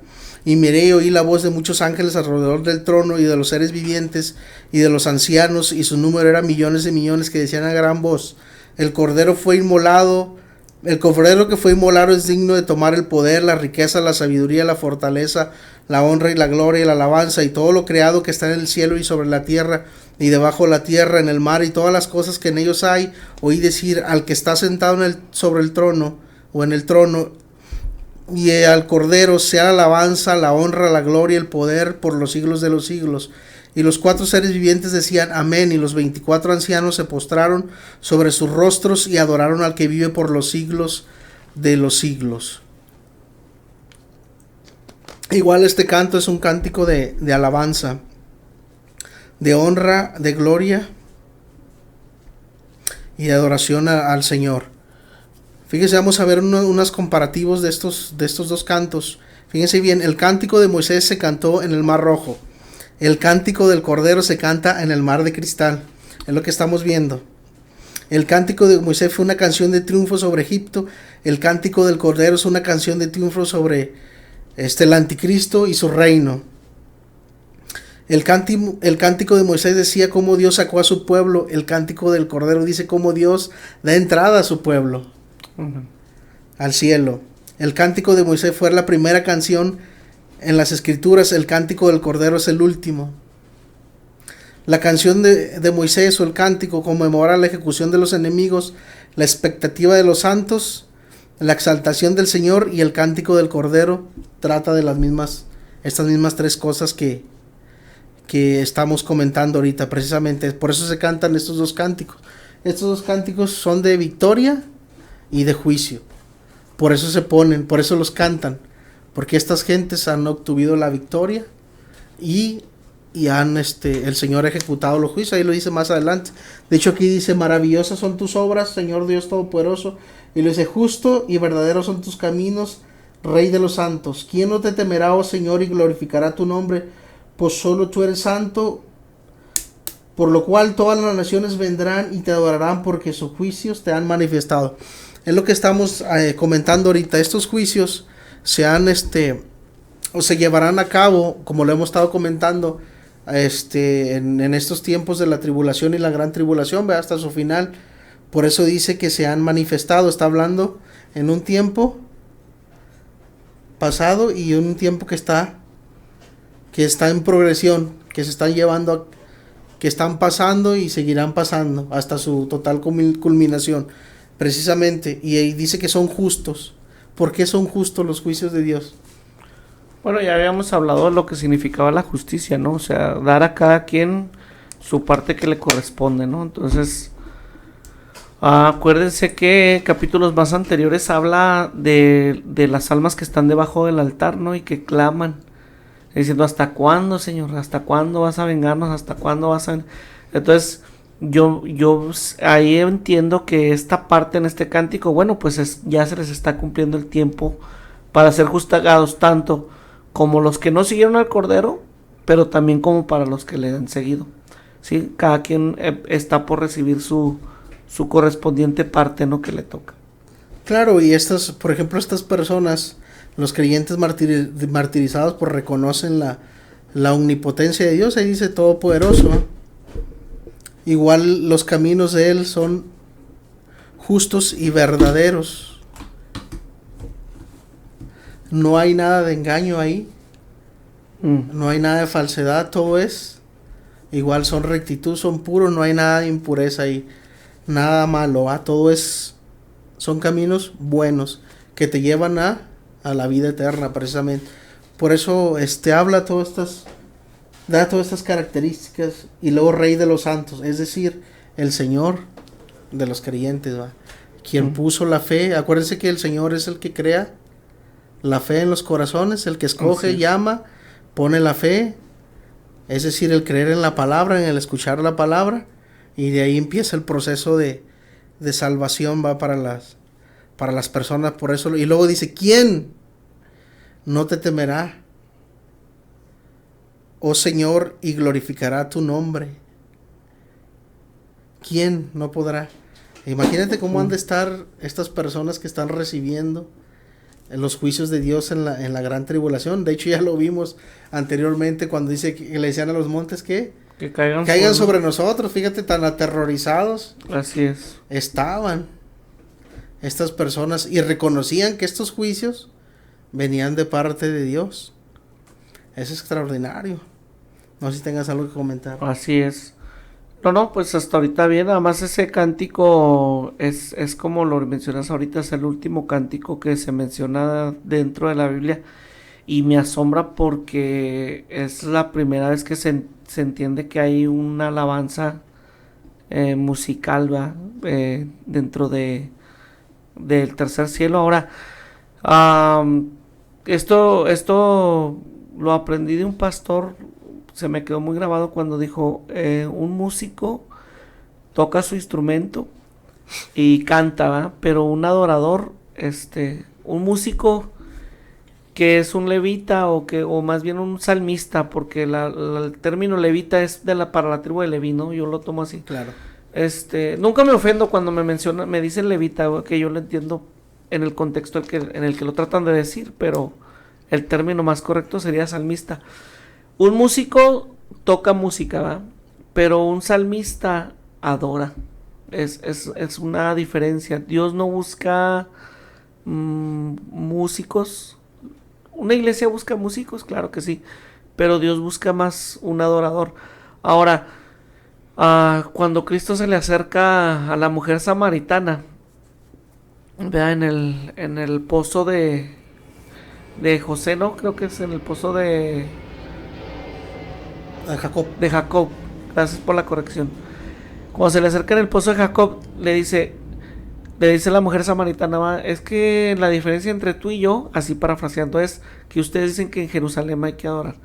Y miré y oí la voz de muchos ángeles alrededor del trono y de los seres vivientes y de los ancianos, y su número era millones de millones, que decían a gran voz, el Cordero fue inmolado, el Cordero que fue inmolado es digno de tomar el poder, la riqueza, la sabiduría, la fortaleza, la honra y la gloria y la alabanza, y todo lo creado que está en el cielo y sobre la tierra y debajo de la tierra, en el mar y todas las cosas que en ellos hay. Oí decir al que está sentado sobre el trono o en el trono, y al Cordero sea la alabanza, la honra, la gloria, el poder por los siglos de los siglos. Y los 4 seres vivientes decían amén, y los 24 ancianos se postraron sobre sus rostros y adoraron al que vive por los siglos de los siglos. Igual este canto es un cántico de alabanza, de honra, de gloria y de adoración al Señor. Fíjense, vamos a ver unos comparativos de estos 2 cantos. Fíjense bien, el cántico de Moisés se cantó en el Mar Rojo. El cántico del Cordero se canta en el Mar de Cristal. Es lo que estamos viendo. El cántico de Moisés fue una canción de triunfo sobre Egipto. El cántico del Cordero es una canción de triunfo sobre el anticristo y su reino. El cántico de Moisés decía cómo Dios sacó a su pueblo. El cántico del Cordero dice cómo Dios da entrada a su pueblo al cielo. El cántico de Moisés fue la primera canción en las escrituras, el cántico del Cordero es el último. La canción de Moisés o el cántico conmemora la ejecución de los enemigos, la expectativa de los santos, la exaltación del Señor, y el cántico del Cordero trata de estas mismas tres cosas que estamos comentando ahorita. Precisamente por eso se cantan estos dos cánticos. Estos dos cánticos son de victoria y de juicio. Por eso se ponen, por eso los cantan, porque estas gentes han obtenido la victoria y han el Señor ha ejecutado los juicios. Ahí lo dice más adelante. De hecho aquí dice: maravillosas son tus obras, Señor Dios Todopoderoso. Y lo dice: justo y verdadero son tus caminos, Rey de los santos. ¿Quién no te temerá, oh Señor, y glorificará tu nombre? Pues solo tú eres santo, por lo cual todas las naciones vendrán y te adorarán, porque sus juicios te han manifestado. Es lo que estamos comentando ahorita. Estos juicios se llevarán a cabo, como lo hemos estado comentando, en estos tiempos de la tribulación y la gran tribulación, ¿verdad? Hasta su final. Por eso dice que se han manifestado. Está hablando en un tiempo pasado y un tiempo que está en progresión, que se están llevando, que están pasando y seguirán pasando hasta su total culminación, precisamente. Y ahí dice que son justos. ¿Por qué son justos los juicios de Dios? Bueno, ya habíamos hablado de lo que significaba la justicia, ¿no? O sea, dar a cada quien su parte que le corresponde, ¿no? Entonces, acuérdense que capítulos más anteriores habla de las almas que están debajo del altar, ¿no? Y que claman, diciendo: ¿hasta cuándo, Señor? ¿Hasta cuándo vas a vengarnos? ¿Hasta cuándo vas a...? Entonces, yo ahí entiendo que esta parte en este cántico, bueno, pues ya se les está cumpliendo el tiempo para ser juzgados, tanto como los que no siguieron al Cordero, pero también como para los que le han seguido, ¿sí? Cada quien está por recibir su correspondiente parte, ¿no? Que le toca. Claro, y por ejemplo, estas personas, los creyentes martirizados, pues reconocen la omnipotencia de Dios. Ahí dice Todopoderoso, ¿no? Igual los caminos de Él son justos y verdaderos. No hay nada de engaño ahí. No hay nada de falsedad. Todo es igual, son rectitud, son puros. No hay nada de impureza ahí, nada malo, todo son caminos buenos que te llevan a la vida eterna, precisamente. Por eso habla da todas estas características. Y luego Rey de los santos, es decir, el Señor de los creyentes, ¿va? Quien puso la fe. Acuérdense que el Señor es el que crea la fe en los corazones, el que escoge, llama, pone la fe, es decir, el creer en la palabra, en el escuchar la palabra, y de ahí empieza el proceso de salvación, va, para las personas. Por eso, y luego dice: ¿quién no te temerá, oh Señor, y glorificará tu nombre? ¿Quién no podrá? Imagínate cómo han de estar estas personas que están recibiendo en los juicios de Dios en la gran tribulación. De hecho, ya lo vimos anteriormente cuando dice que le decían a los montes que caigan sobre nosotros. Fíjate, tan aterrorizados. Así es. Estaban estas personas y reconocían que estos juicios venían de parte de Dios. Es extraordinario. No sé si tengas algo que comentar. Así es. No, pues hasta ahorita bien. Además, ese cántico es como lo mencionas ahorita, es el último cántico que se menciona dentro de la Biblia, y me asombra porque es la primera vez que se entiende que hay una alabanza musical, ¿va? Dentro del tercer cielo. Ahora, esto lo aprendí de un pastor. Se me quedó muy grabado cuando dijo: un músico toca su instrumento y canta, ¿va? Pero un adorador, un músico que es un levita o más bien un salmista, porque el término levita es para la tribu de Leví, ¿no? Yo lo tomo así. Claro. Nunca me ofendo cuando me dicen levita, que yo lo entiendo en el contexto en el que lo tratan de decir, pero el término más correcto sería salmista. Un músico toca música, ¿va? Pero un salmista adora. Es una diferencia. Dios no busca músicos. Una iglesia busca músicos, claro que sí, pero Dios busca más un adorador. Ahora, cuando Cristo se le acerca a la mujer samaritana, vea en el pozo de José, no, creo que es en el pozo de Jacob. De Jacob, gracias por la corrección. Cuando se le acerca en el pozo de Jacob, le dice la mujer samaritana, es que la diferencia entre tú y yo, así parafraseando, es que ustedes dicen que en Jerusalén hay que adorar.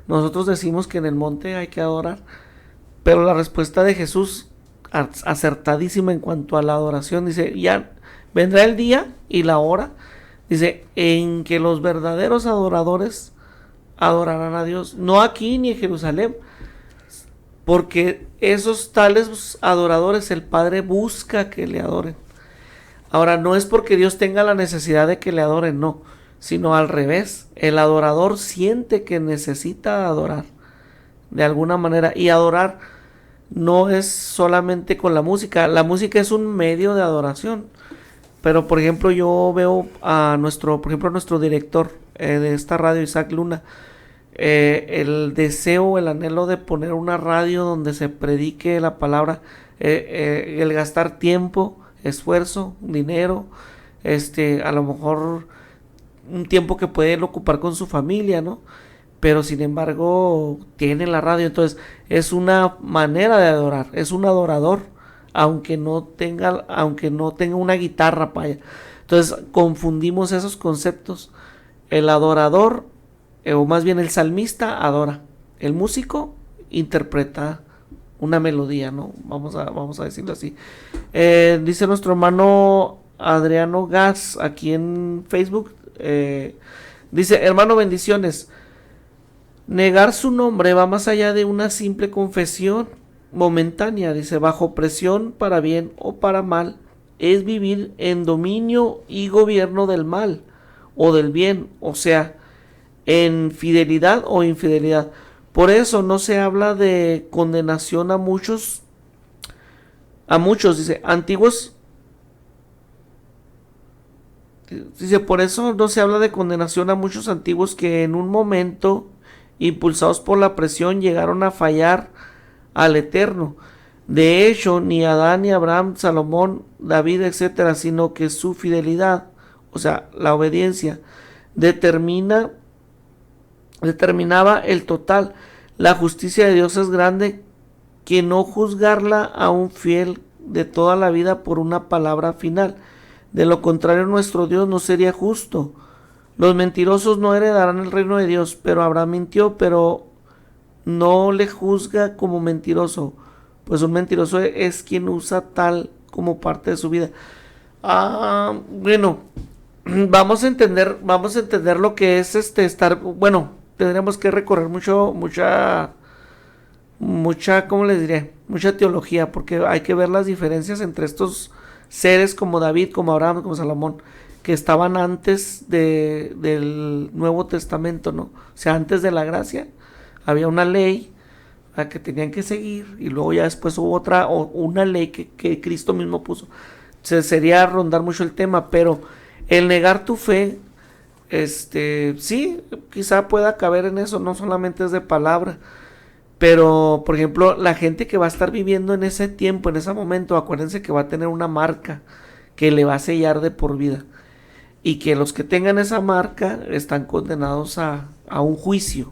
Nosotros decimos que en el monte hay que adorar. Pero la respuesta de Jesús, acertadísima en cuanto a la adoración, dice, ya vendrá el día y la hora, dice, en que los verdaderos adoradores adorarán a Dios, no aquí ni en Jerusalén, porque esos tales adoradores el Padre busca que le adoren. Ahora, no es porque Dios tenga la necesidad de que le adoren, no, sino al revés, el adorador siente que necesita adorar de alguna manera, y adorar no es solamente con la música es un medio de adoración, pero por ejemplo yo veo a nuestro director de esta radio, Isaac Luna, el deseo, el anhelo de poner una radio donde se predique la palabra, el gastar tiempo, esfuerzo, dinero, a lo mejor un tiempo que puede él ocupar con su familia, ¿no? Pero sin embargo tiene la radio, entonces es una manera de adorar, es un adorador, aunque no tenga una guitarra para allá. Entonces confundimos esos conceptos. El adorador, o más bien el salmista, adora. El músico interpreta una melodía, ¿no? Vamos a decirlo así. Dice nuestro hermano Adriano Gas aquí en Facebook, dice, hermano, bendiciones. Negar su nombre va más allá de una simple confesión momentánea, dice, bajo presión para bien o para mal, es vivir en dominio y gobierno del mal o del bien, o sea, en fidelidad o infidelidad. Por eso no se habla de condenación a muchos, dice, antiguos. Dice, por eso no se habla de condenación a muchos antiguos que en un momento, impulsados por la presión, llegaron a fallar al Eterno. De hecho, ni Adán, ni Abraham, Salomón, David, etcétera, sino que su fidelidad, o sea, la obediencia, determinaba el total. La justicia de Dios es grande, que no juzgarla a un fiel de toda la vida por una palabra final. De lo contrario, nuestro Dios no sería justo. Los mentirosos no heredarán el reino de Dios, pero Abraham mintió, pero no le juzga como mentiroso, pues un mentiroso es quien usa tal como parte de su vida. Bueno, vamos a entender lo que es estar, bueno, tendríamos que recorrer mucha, ¿cómo les diré? Mucha teología, porque hay que ver las diferencias entre estos seres como David, como Abraham, como Salomón, que estaban antes del Nuevo Testamento, ¿no? O sea, antes de la gracia había una ley a que tenían que seguir, y luego ya después hubo una ley que Cristo mismo puso. Sería rondar mucho el tema, pero el negar tu fe, sí, quizá pueda caber en eso, no solamente es de palabra, pero por ejemplo, la gente que va a estar viviendo en ese tiempo, en ese momento, acuérdense que va a tener una marca que le va a sellar de por vida, y que los que tengan esa marca están condenados a un juicio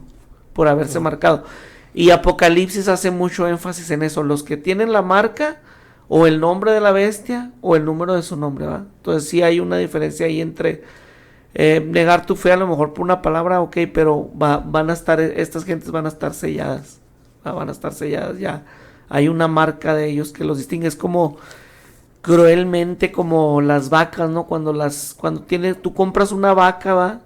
por haberse marcado. Y Apocalipsis hace mucho énfasis en eso, los que tienen la marca, o el nombre de la bestia, o el número de su nombre, ¿va? Entonces sí hay una diferencia ahí entre negar tu fe a lo mejor por una palabra, ok, pero estas gentes van a estar selladas, ¿va? Van a estar selladas, ya hay una marca de ellos que los distingue. Es como cruelmente como las vacas, ¿no? Cuando tú compras una vaca, ¿va?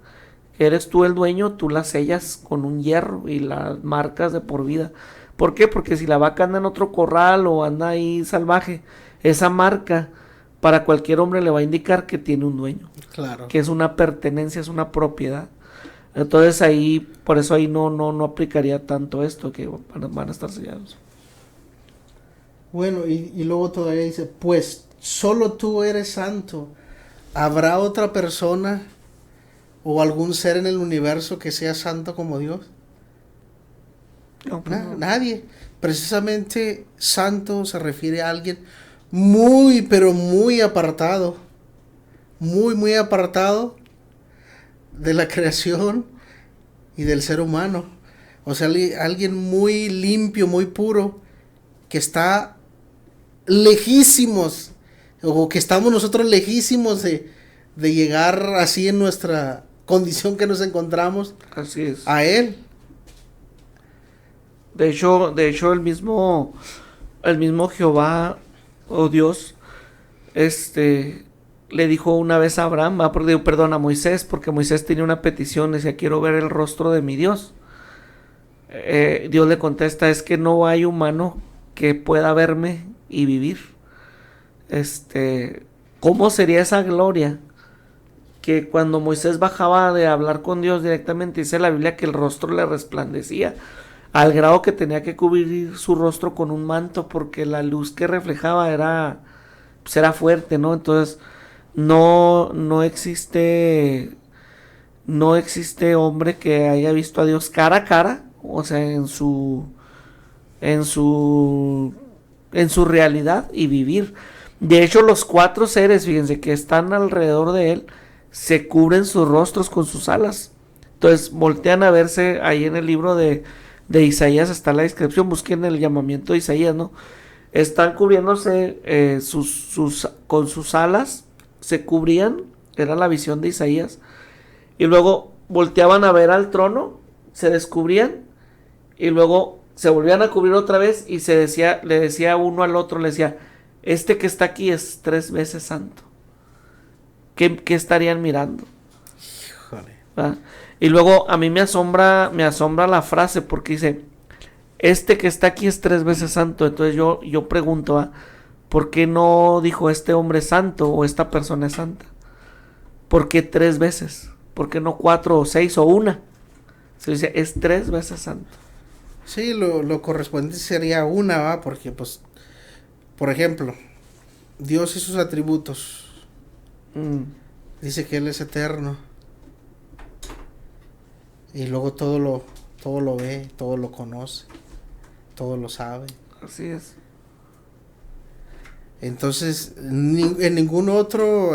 Eres tú el dueño, tú la sellas con un hierro y la marcas de por vida. ¿Por qué? Porque si la vaca anda en otro corral o anda ahí salvaje, esa marca para cualquier hombre le va a indicar que tiene un dueño. Claro. Que es una pertenencia, es una propiedad. Entonces ahí, por eso ahí no aplicaría tanto esto, que van a estar sellados. Bueno, y luego todavía dice, pues solo tú eres santo. ¿Habrá otra persona o algún ser en el universo que sea santo como Dios? No, pues no. Nadie. Precisamente santo se refiere a alguien muy, pero muy apartado. Muy, muy apartado de la creación y del ser humano. O sea, alguien muy limpio, muy puro, que está lejísimos, o que estamos nosotros lejísimos de llegar así en nuestra condición que nos encontramos Así es. a Él. De hecho, el mismo Jehová o Dios, le dijo una vez a Abraham, perdón, a Moisés, porque Moisés tenía una petición, decía, quiero ver el rostro de mi Dios. Dios le contesta, es que no hay humano que pueda verme y vivir. ¿Cómo sería esa gloria? Que cuando Moisés bajaba de hablar con Dios directamente, dice la Biblia que el rostro le resplandecía, al grado que tenía que cubrir su rostro con un manto, porque la luz que reflejaba era fuerte, ¿no? Entonces, no existe hombre que haya visto a Dios cara a cara, o sea, en su realidad y vivir. De hecho, los 4 seres, fíjense, que están alrededor de él, se cubren sus rostros con sus alas. Entonces, voltean a verse ahí en el libro de Isaías, está la descripción, busquen el llamamiento de Isaías, ¿no? Están cubriéndose con sus alas, se cubrían, era la visión de Isaías, y luego volteaban a ver al trono, se descubrían, y luego se volvían a cubrir otra vez, y le decía uno al otro, le decía, este que está aquí es 3 veces santo. ¿Qué estarían mirando? Híjole. ¿Va? Y luego a mí me asombra la frase, porque dice, este que está aquí es 3 veces santo. Entonces yo pregunto, ¿por qué no dijo este hombre es santo o esta persona es santa? ¿Por qué 3 veces? ¿Por qué no 4 o 6 o 1? Se dice, es 3 veces santo. Sí, lo correspondiente sería una, ¿va? Porque, pues, por ejemplo, Dios y sus atributos. Dice que Él es eterno. Y luego todo lo ve, todo lo conoce, todo lo sabe. Así es. Entonces, en ningún otro,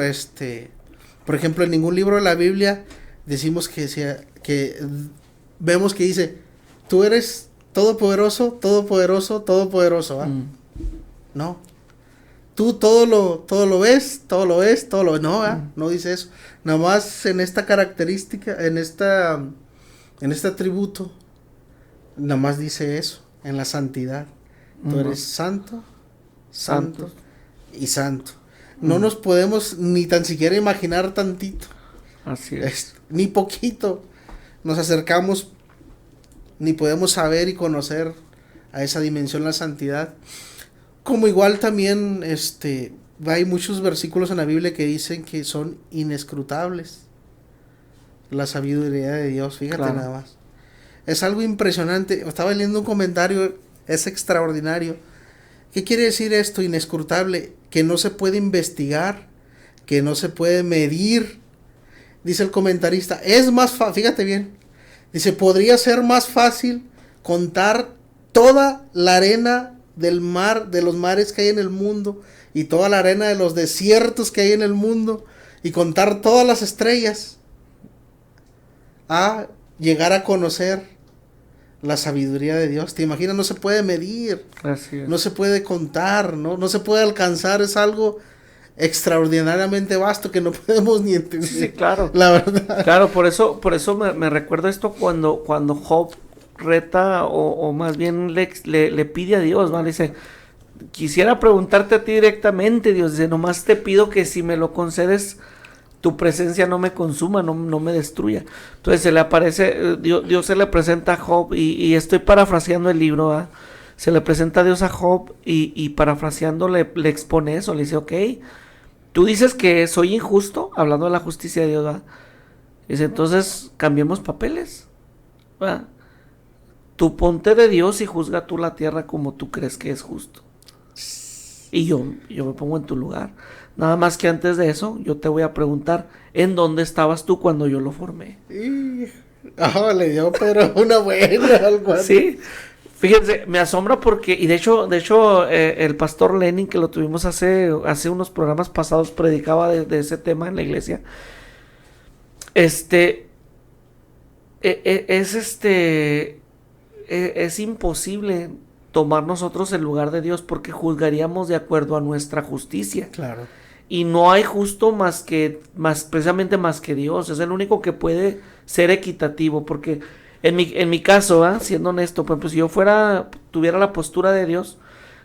por ejemplo, en ningún libro de la Biblia decimos que vemos que dice, tú eres todopoderoso, todopoderoso, todopoderoso, ¿va? No. Tú todo lo ves, todo lo ves, todo lo... No, no dice eso. Nada más en esta característica, en este atributo, nada más dice eso, en la santidad. Tú eres santo, santo y santo. No nos podemos ni tan siquiera imaginar tantito. Así es. Ni poquito nos acercamos, ni podemos saber y conocer a esa dimensión, la santidad. Como igual también, hay muchos versículos en la Biblia que dicen que son inescrutables. La sabiduría de Dios, fíjate, claro. Nada más. Es algo impresionante. Estaba leyendo un comentario, es extraordinario. ¿Qué quiere decir esto, inescrutable? Que no se puede investigar, que no se puede medir. Dice el comentarista, es más fácil, fíjate bien. Dice, podría ser más fácil contar toda la arena del mar, de los mares que hay en el mundo, y toda la arena de los desiertos que hay en el mundo, y contar todas las estrellas, a llegar a conocer la sabiduría de Dios. Te imaginas, no se puede medir, no se puede contar, no se puede alcanzar, es algo extraordinariamente vasto que no podemos ni entender. Sí, claro. La verdad. Claro, por eso me recuerdo esto cuando Job reta o más bien le pide a Dios, ¿no? Le dice, quisiera preguntarte a ti directamente, Dios, dice, nomás te pido que si me lo concedes, tu presencia no me consuma, no me destruya. Entonces se le aparece, Dios se le presenta a Job, y estoy parafraseando el libro, ¿eh? Se le presenta a Dios a Job, y parafraseando le expone eso, le dice, ok, tú dices que soy injusto, hablando de la justicia de Dios, ¿verdad? Dice, entonces cambiemos papeles, ¿verdad? Tú ponte de Dios y juzga tú la tierra como tú crees que es justo. Y yo me pongo en tu lugar. Nada más que antes de eso, yo te voy a preguntar, ¿en dónde estabas tú cuando yo lo formé? Le dio pero una buena algo así. Sí, fíjense, me asombra porque, y de hecho, el pastor Lenin, que lo tuvimos hace unos programas pasados, predicaba de ese tema en la iglesia. Es imposible tomar nosotros el lugar de Dios porque juzgaríamos de acuerdo a nuestra justicia. Claro. Y no hay justo precisamente más que Dios. Es el único que puede ser equitativo. Porque en mi caso, siendo honesto, por ejemplo, si yo tuviera la postura de Dios,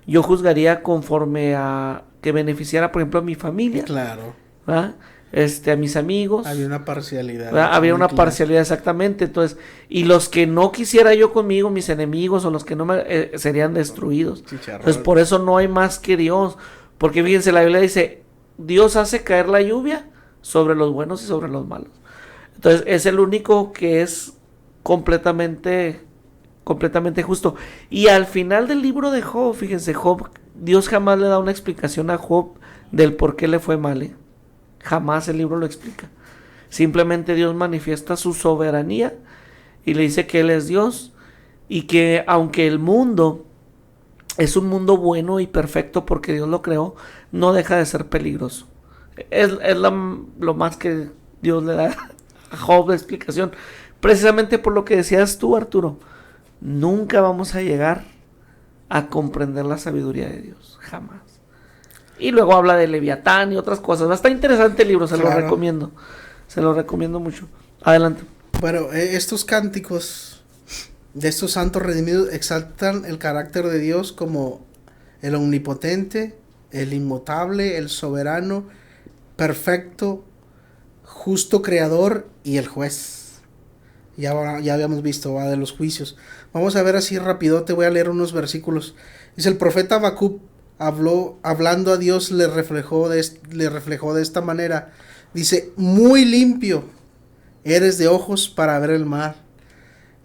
yo juzgaría conforme a que beneficiara, por ejemplo, a mi familia. Claro. ¿Va? A mis amigos. Había una parcialidad. Había una parcialidad, exactamente. Entonces, y los que no quisiera yo conmigo, mis enemigos, o los que no serían destruidos. Chicharrón. Entonces, por eso no hay más que Dios. Porque fíjense, la Biblia dice, Dios hace caer la lluvia sobre los buenos y sobre los malos. Entonces, es el único que es completamente justo. Y al final del libro de Job, fíjense, Dios jamás le da una explicación a Job del por qué le fue mal, Jamás el libro lo explica. Simplemente Dios manifiesta su soberanía y le dice que Él es Dios y que aunque el mundo es un mundo bueno y perfecto porque Dios lo creó, no deja de ser peligroso. Es lo más que Dios le da a Job de explicación. Precisamente por lo que decías tú, Arturo. Nunca vamos a llegar a comprender la sabiduría de Dios. Jamás. Y luego habla de Leviatán y otras cosas. Va a estar interesante el libro, se lo recomiendo. Se lo recomiendo mucho. Adelante. Bueno, estos cánticos de estos santos redimidos exaltan el carácter de Dios como el omnipotente, el inmutable, el soberano, perfecto, justo creador y el juez. Ya habíamos visto, de los juicios. Vamos a ver así rapidote, voy a leer unos versículos. Dice el profeta Habacuc, hablando a Dios, le reflejó de esta manera. Dice, muy limpio eres de ojos para ver el mal.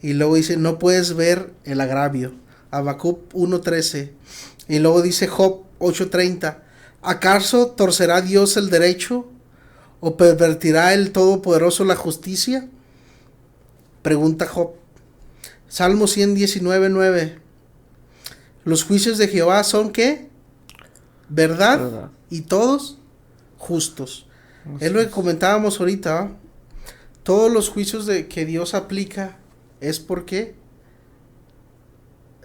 Y luego dice, no puedes ver el agravio. Habacuc 1:13. Y luego dice Job 8:30. ¿Acaso torcerá Dios el derecho? ¿O pervertirá el Todopoderoso la justicia? Pregunta Job. Salmo 119:9. Los juicios de Jehová son ¿qué? ¿Verdad? Y todos justos. Es lo que comentábamos ahorita, ¿eh? Todos los juicios que Dios aplica es porque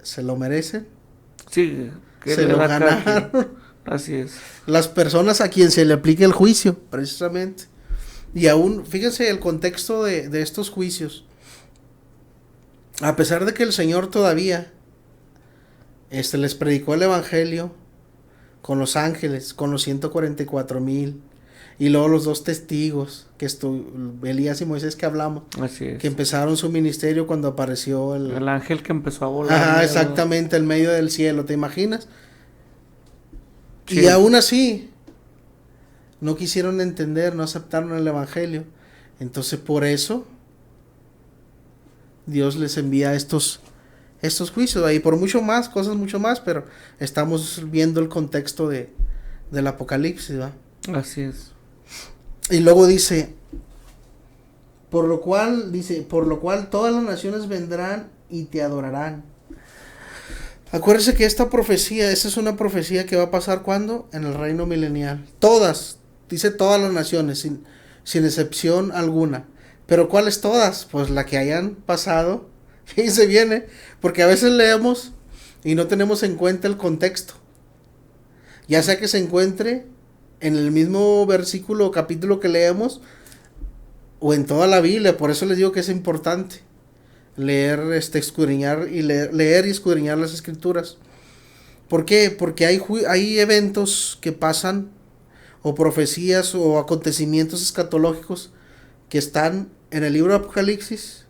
se lo merecen. Sí, que se lo ganaron. Así es. Las personas a quien se le aplique el juicio, precisamente. Y aún, fíjense el contexto de estos juicios. A pesar de que el Señor todavía les predicó el evangelio con los ángeles, con los 144,000, y luego los 2 testigos, Elías y Moisés que hablamos, así es, que empezaron su ministerio cuando apareció el ángel que empezó a volar. Ajá, exactamente, en medio del cielo, ¿te imaginas? Sí. Y aún así, no quisieron entender, no aceptaron el evangelio. Entonces por eso, Dios les envía estos juicios, y por mucho más, cosas mucho más, pero estamos viendo el contexto del Apocalipsis, ¿va? Así es. Y luego dice, por lo cual todas las naciones vendrán y te adorarán. Acuérdense que esta es una profecía que va a pasar ¿cuándo? En el reino milenial. Dice todas las naciones, sin excepción alguna. Pero ¿cuáles todas? Pues la que hayan pasado. Y se viene, porque a veces leemos y no tenemos en cuenta el contexto. Ya sea que se encuentre en el mismo versículo o capítulo que leemos, o en toda la Biblia. Por eso les digo que es importante leer, escudriñar y leer y escudriñar las escrituras. ¿Por qué? Porque hay eventos que pasan, o profecías o acontecimientos escatológicos que están en el libro de Apocalipsis,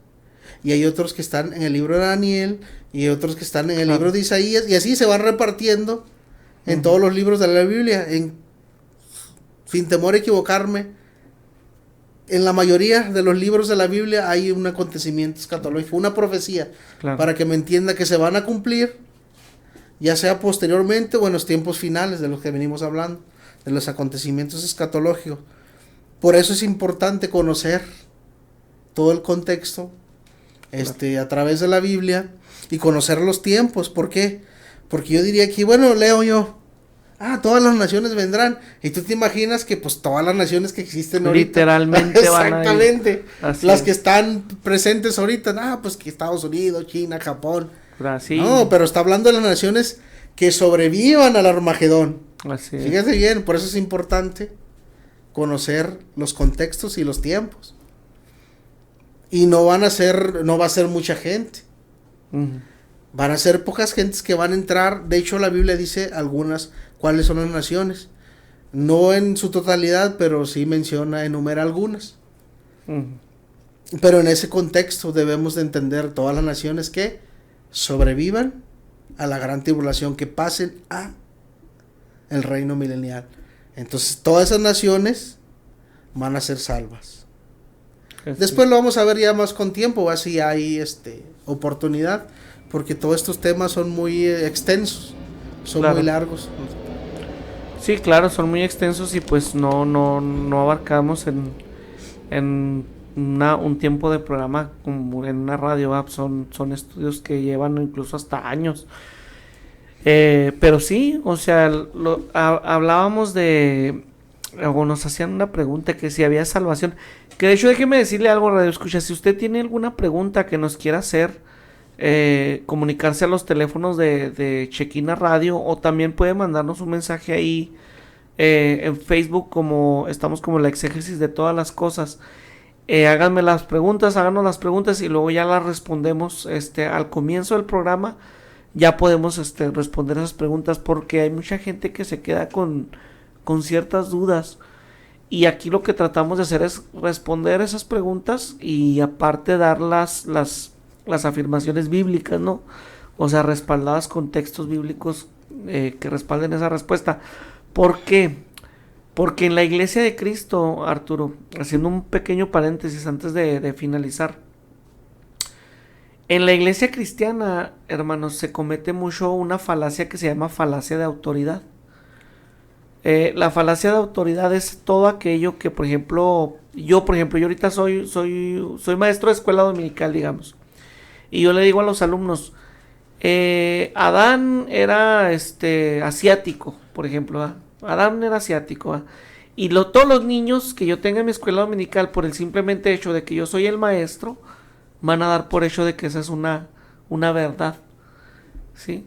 y hay otros que están en el libro de Daniel, y otros que están en el libro de Isaías, y así se van repartiendo en todos los libros de la Biblia. Sin temor a equivocarme, en la mayoría de los libros de la Biblia hay un acontecimiento escatológico, una profecía, para que me entienda que se van a cumplir, ya sea posteriormente o en los tiempos finales de los que venimos hablando. de los acontecimientos escatológicos. Por eso es importante conocer todo el contexto a través de la Biblia y conocer los tiempos. ¿Por qué? Porque yo diría aquí, bueno, leo yo, todas las naciones vendrán, y tú te imaginas que pues todas las naciones que existen ahorita literalmente van a ir. exactamente, Así las es. que están presentes ahorita, pues que Estados Unidos, China, Japón. Brasil. No, pero está hablando de las naciones que sobrevivan al Armagedón. Así es. Fíjate bien, por eso es importante conocer los contextos y los tiempos. Y no va a ser mucha gente. Ujú. Van a ser pocas gentes que van a entrar. De hecho, la Biblia dice cuáles son las naciones. No en su totalidad, pero sí enumera algunas. Ujú. Pero en ese contexto debemos de entender todas las naciones que sobrevivan a la gran tribulación, que pasen a el reino milenial. Entonces todas esas naciones van a ser salvas. Así. Después lo vamos a ver ya más con tiempo, así hay oportunidad, porque todos estos temas son muy extensos, son Claro. muy largos. Sí, claro, son muy extensos y pues no abarcamos en un tiempo de programa como en una radio app. Son estudios que llevan incluso hasta años. Pero sí, o sea, hablábamos o nos hacían una pregunta que si había salvación. Que de hecho déjeme decirle algo, Radio Escucha, si usted tiene alguna pregunta que nos quiera hacer, comunicarse a los teléfonos de Chequina Radio, o también puede mandarnos un mensaje ahí en Facebook, estamos como la exégesis de todas las cosas. Háganos las preguntas y luego ya las respondemos al comienzo del programa. Ya podemos responder esas preguntas, porque hay mucha gente que se queda con ciertas dudas, y aquí lo que tratamos de hacer es responder esas preguntas y aparte dar las afirmaciones bíblicas, ¿no? O sea, respaldadas con textos bíblicos que respalden esa respuesta. ¿Por qué? Porque en la Iglesia de Cristo, Arturo, haciendo un pequeño paréntesis antes de finalizar, en la Iglesia cristiana, hermanos, se comete mucho una falacia que se llama falacia de autoridad. La falacia de autoridad es todo aquello que, por ejemplo, yo ahorita soy maestro de escuela dominical, digamos, y yo le digo a los alumnos, Adán era asiático, por ejemplo, ¿va? Adán era asiático, ¿va? Y todos los niños que yo tenga en mi escuela dominical, por el simplemente hecho de que yo soy el maestro, van a dar por hecho de que esa es una verdad, ¿sí?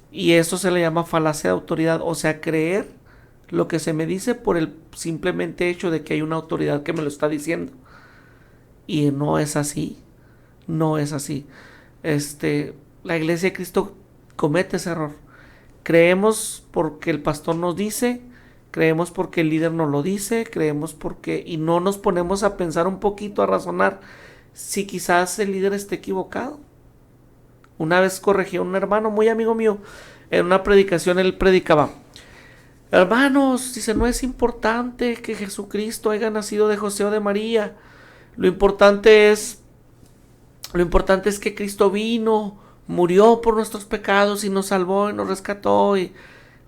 Y eso se le llama falacia de autoridad, o sea, creer lo que se me dice por el simplemente hecho de que hay una autoridad que me lo está diciendo. Y no es así. No es así. La Iglesia de Cristo comete ese error. Creemos porque el pastor nos dice, creemos porque el líder nos lo dice, y no nos ponemos a pensar un poquito, a razonar si quizás el líder esté equivocado. Una vez corregí a un hermano muy amigo mío, en una predicación él predicaba: hermanos, dice, no es importante que Jesucristo haya nacido de José o de María. Lo importante es que Cristo vino, murió por nuestros pecados y nos salvó y nos rescató.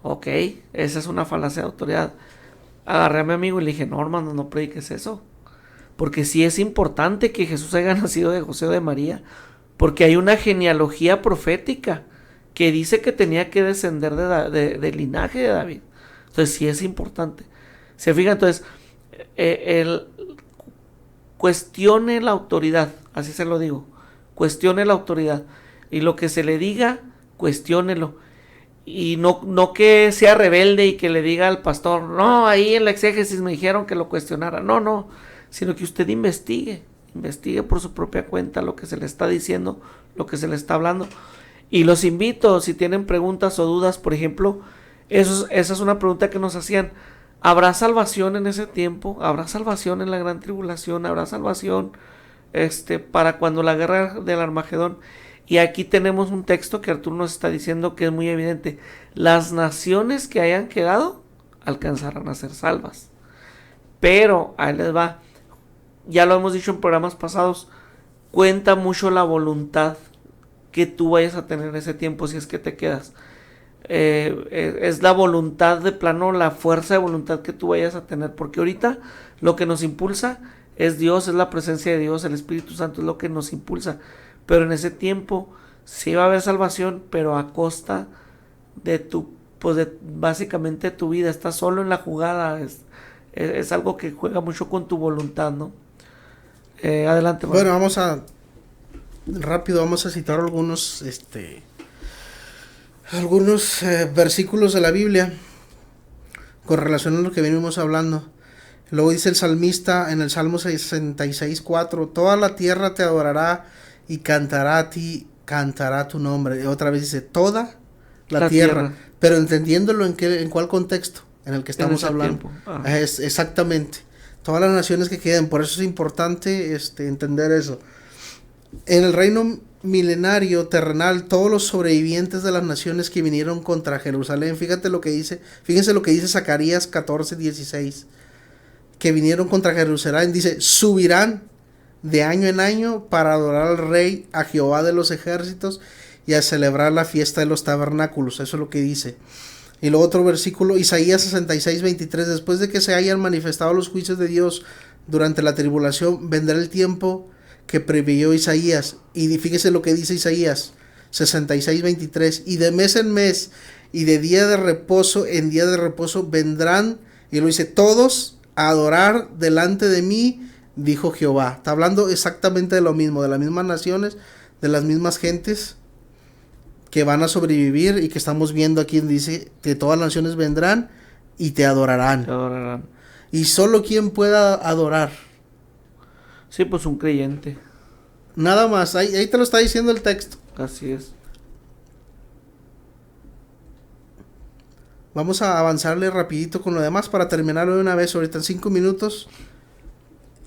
Ok, esa es una falacia de autoridad. Agarré a mi amigo y le dije, no, hermano, no prediques eso. Porque sí es importante que Jesús haya nacido de José o de María. Porque hay una genealogía profética que dice que tenía que descender del linaje de David. Entonces sí es importante. Se fija, entonces, cuestione la autoridad, así se lo digo, cuestione la autoridad, y lo que se le diga, cuestiónelo, y no que sea rebelde y que le diga al pastor, no, ahí en la exégesis me dijeron que lo cuestionara, no, sino que usted investigue por su propia cuenta lo que se le está diciendo, lo que se le está hablando. Y los invito, si tienen preguntas o dudas, por ejemplo, esa es una pregunta que nos hacían: ¿habrá salvación en ese tiempo? ¿Habrá salvación en la gran tribulación? ¿Habrá salvación para cuando la guerra del Armagedón? Y aquí tenemos un texto que Arturo nos está diciendo que es muy evidente: las naciones que hayan quedado alcanzarán a ser salvas. Pero ahí les va, ya lo hemos dicho en programas pasados, cuenta mucho la voluntad que tú vayas a tener ese tiempo si es que te quedas. es la voluntad de plano, la fuerza de voluntad que tú vayas a tener, porque ahorita lo que nos impulsa es Dios, es la presencia de Dios, el Espíritu Santo es lo que nos impulsa, pero en ese tiempo sí va a haber salvación, pero a costa de básicamente tu vida. Estás solo en la jugada, es algo que juega mucho con tu voluntad, ¿no? Adelante, bueno, vamos a citar algunos versículos de la Biblia con relación a lo que venimos hablando. Luego dice el salmista en el Salmo 66:4: toda la tierra te adorará y cantará tu nombre. Y otra vez dice toda la tierra, pero entendiéndolo en cuál contexto en el que estamos hablando. Es exactamente todas las naciones que queden. Por eso es importante entender eso. En el reino milenario terrenal, todos los sobrevivientes de las naciones que vinieron contra Jerusalén, fíjense lo que dice Zacarías 14:16, que vinieron contra Jerusalén, dice: subirán de año en año para adorar al Rey, a Jehová de los ejércitos, y a celebrar la fiesta de los tabernáculos. Eso es lo que dice. Y luego otro versículo, Isaías 66:23: después de que se hayan manifestado los juicios de Dios durante la tribulación, vendrá el tiempo que preveyó Isaías. Y fíjese lo que dice Isaías 66:23: y de mes en mes y de día de reposo en día de reposo vendrán, y lo dice, todos a adorar delante de mí, dijo Jehová. Está hablando exactamente de lo mismo, de las mismas naciones, de las mismas gentes que van a sobrevivir, y que estamos viendo aquí, dice que todas las naciones vendrán y te adorarán. Y solo quien pueda adorar. Sí, pues un creyente. Nada más, ahí te lo está diciendo el texto. Así es. Vamos a avanzarle rapidito con lo demás para terminarlo de una vez, ahorita en 5 minutos.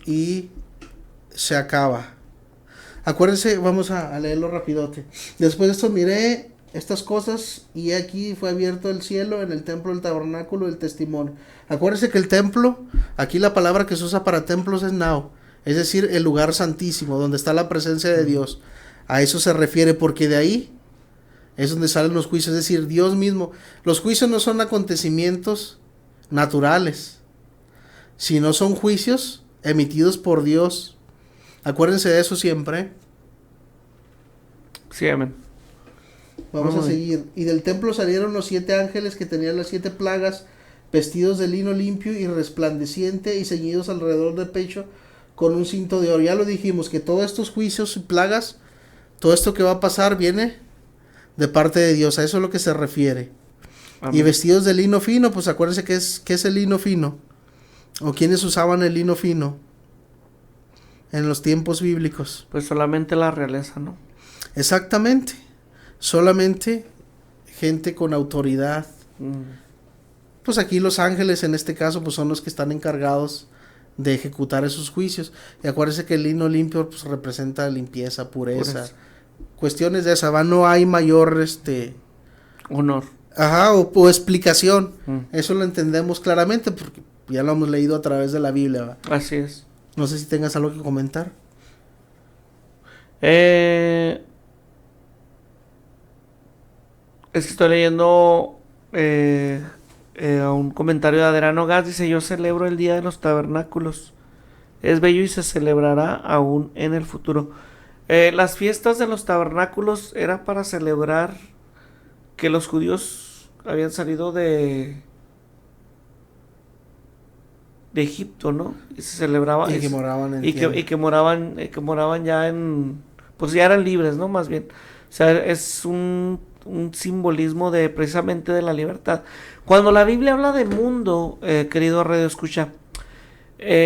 Y se acaba. Acuérdense, vamos a leerlo rapidote. Después de esto miré estas cosas, y aquí fue abierto el cielo en el templo del tabernáculo del testimonio. Acuérdense que el templo, aquí la palabra que se usa para templos es now, es decir, el lugar santísimo, donde está la presencia de Dios. A eso se refiere, porque de ahí es donde salen los juicios, es decir, Dios mismo. Los juicios no son acontecimientos naturales, sino son juicios emitidos por Dios. Acuérdense de eso siempre. Sí, amén. Vamos a seguir. Y del templo salieron los 7 ángeles que tenían las 7 plagas, vestidos de lino limpio y resplandeciente, y ceñidos alrededor del pecho con un cinto de oro. Ya lo dijimos, que todos estos juicios y plagas, todo esto que va a pasar, viene de parte de Dios. A eso es lo que se refiere. Amén. Y vestidos de lino fino, pues acuérdense que es el lino fino, o quienes usaban el lino fino en los tiempos bíblicos. Pues solamente la realeza, ¿no? Exactamente. Solamente gente con autoridad. Pues aquí los ángeles en este caso pues son los que están encargados de ejecutar esos juicios. Y acuérdense que el lino limpio pues representa limpieza, pureza. Cuestiones de esa, no hay mayor honor. Ajá, o explicación. Eso lo entendemos claramente porque ya lo hemos leído a través de la Biblia, ¿va? Así es. No sé si tengas algo que comentar. Es que estoy leyendo a un comentario de Adriano Gas. Dice: yo celebro el día de los tabernáculos. Es bello y se celebrará aún en el futuro. Las fiestas de los tabernáculos era para celebrar que los judíos habían salido de Egipto, ¿no? Y se celebraba y que moraban en y que moraban ya en, pues ya eran libres, ¿no? Más bien, o sea, es un simbolismo de precisamente de la libertad. Cuando la Biblia habla de mundo, querido Radio Escucha,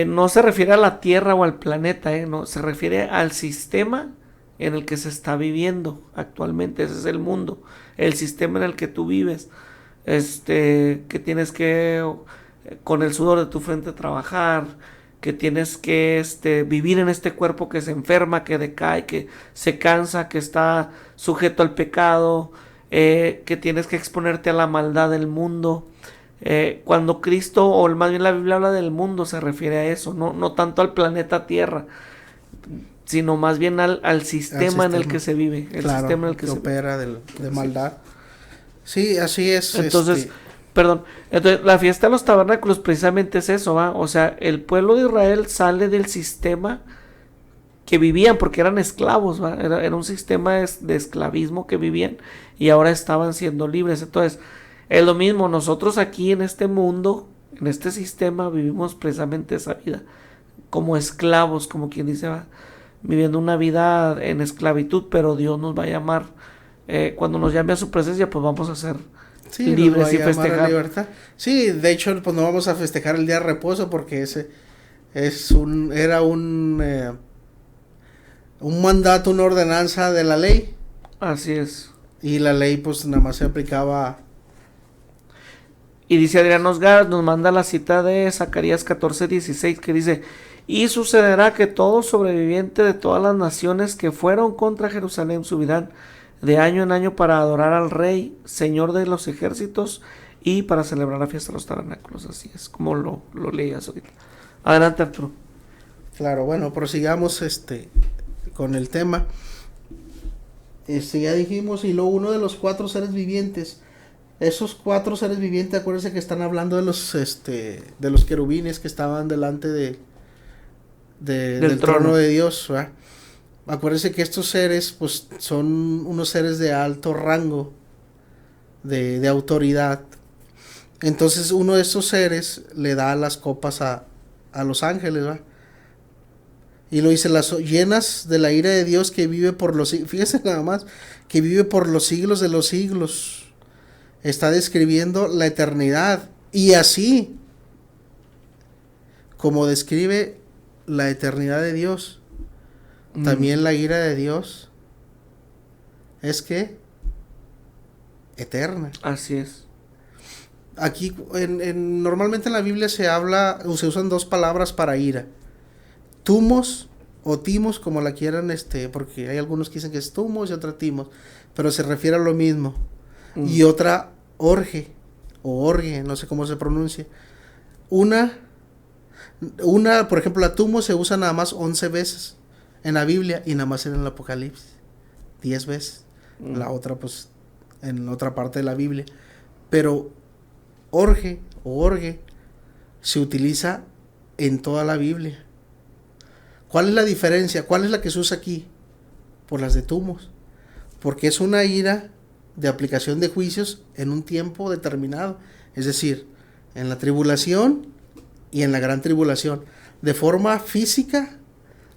no se refiere a la tierra o al planeta, no, se refiere al sistema en el que se está viviendo actualmente. Ese es el mundo, el sistema en el que tú vives, que tienes que con el sudor de tu frente trabajar, que tienes que vivir en este cuerpo que se enferma, que decae, que se cansa, que está sujeto al pecado, que tienes que exponerte a la maldad del mundo. Cuando Cristo, o más bien la Biblia habla del mundo, se refiere a eso, no tanto al planeta Tierra, sino más bien al sistema en el que se vive, el claro, sistema en el que se opera de maldad. Sí, así es. Entonces, perdón, entonces la fiesta de los tabernáculos precisamente es eso, ¿va? O sea, el pueblo de Israel sale del sistema que vivían porque eran esclavos, ¿va? Era un sistema de esclavismo que vivían y ahora estaban siendo libres. Entonces, es lo mismo, nosotros aquí en este mundo, en este sistema, vivimos precisamente esa vida, como esclavos, como quien dice, ¿va? Viviendo una vida en esclavitud, pero Dios nos va a llamar, cuando nos llame a su presencia, pues vamos a ser libres y festejar. Libertad. Sí, de hecho, pues no vamos a festejar el día de reposo porque ese era un mandato, una ordenanza de la ley. Así es. Y la ley pues nada más se aplicaba. Y dice Adrián Osgar, nos manda la cita de Zacarías 14:16 que dice: y sucederá que todo sobreviviente de todas las naciones que fueron contra Jerusalén subirán de año en año para adorar al Rey, Señor de los ejércitos, y para celebrar la fiesta de los tabernáculos. Así es, como lo leías ahorita. Adelante, Arturo. Claro, bueno, prosigamos con el tema. Ya dijimos, y luego uno de los 4 seres vivientes. Esos 4 seres vivientes, acuérdense que están hablando de los querubines que estaban delante del trono de Dios, ¿verdad? Acuérdense que estos seres pues son unos seres de alto rango de autoridad. Entonces uno de estos seres le da las copas a los ángeles, ¿verdad? Y lo dice, las llenas de la ira de Dios que vive por los siglos. Fíjense nada más, que vive por los siglos de los siglos. Está describiendo la eternidad. Y así como describe la eternidad de Dios, también la ira de Dios es que eterna. Así es. Aquí normalmente en la Biblia se usan 2 palabras para ira: tumos o timos, como la quieran, porque hay algunos que dicen que es tumos y otra timos, pero se refiere a lo mismo. Y otra orge o orgue, no sé cómo se pronuncia. Una, por ejemplo, la tumo se usa nada más 11 veces en la Biblia y nada más en el Apocalipsis 10 veces. La otra pues en otra parte de la Biblia. Pero orge o orgue se utiliza en toda la Biblia. ¿Cuál es la diferencia? ¿Cuál es la que se usa aquí? Por las de tumos. Porque es una ira de aplicación de juicios en un tiempo determinado. Es decir, en la tribulación y en la gran tribulación. De forma física,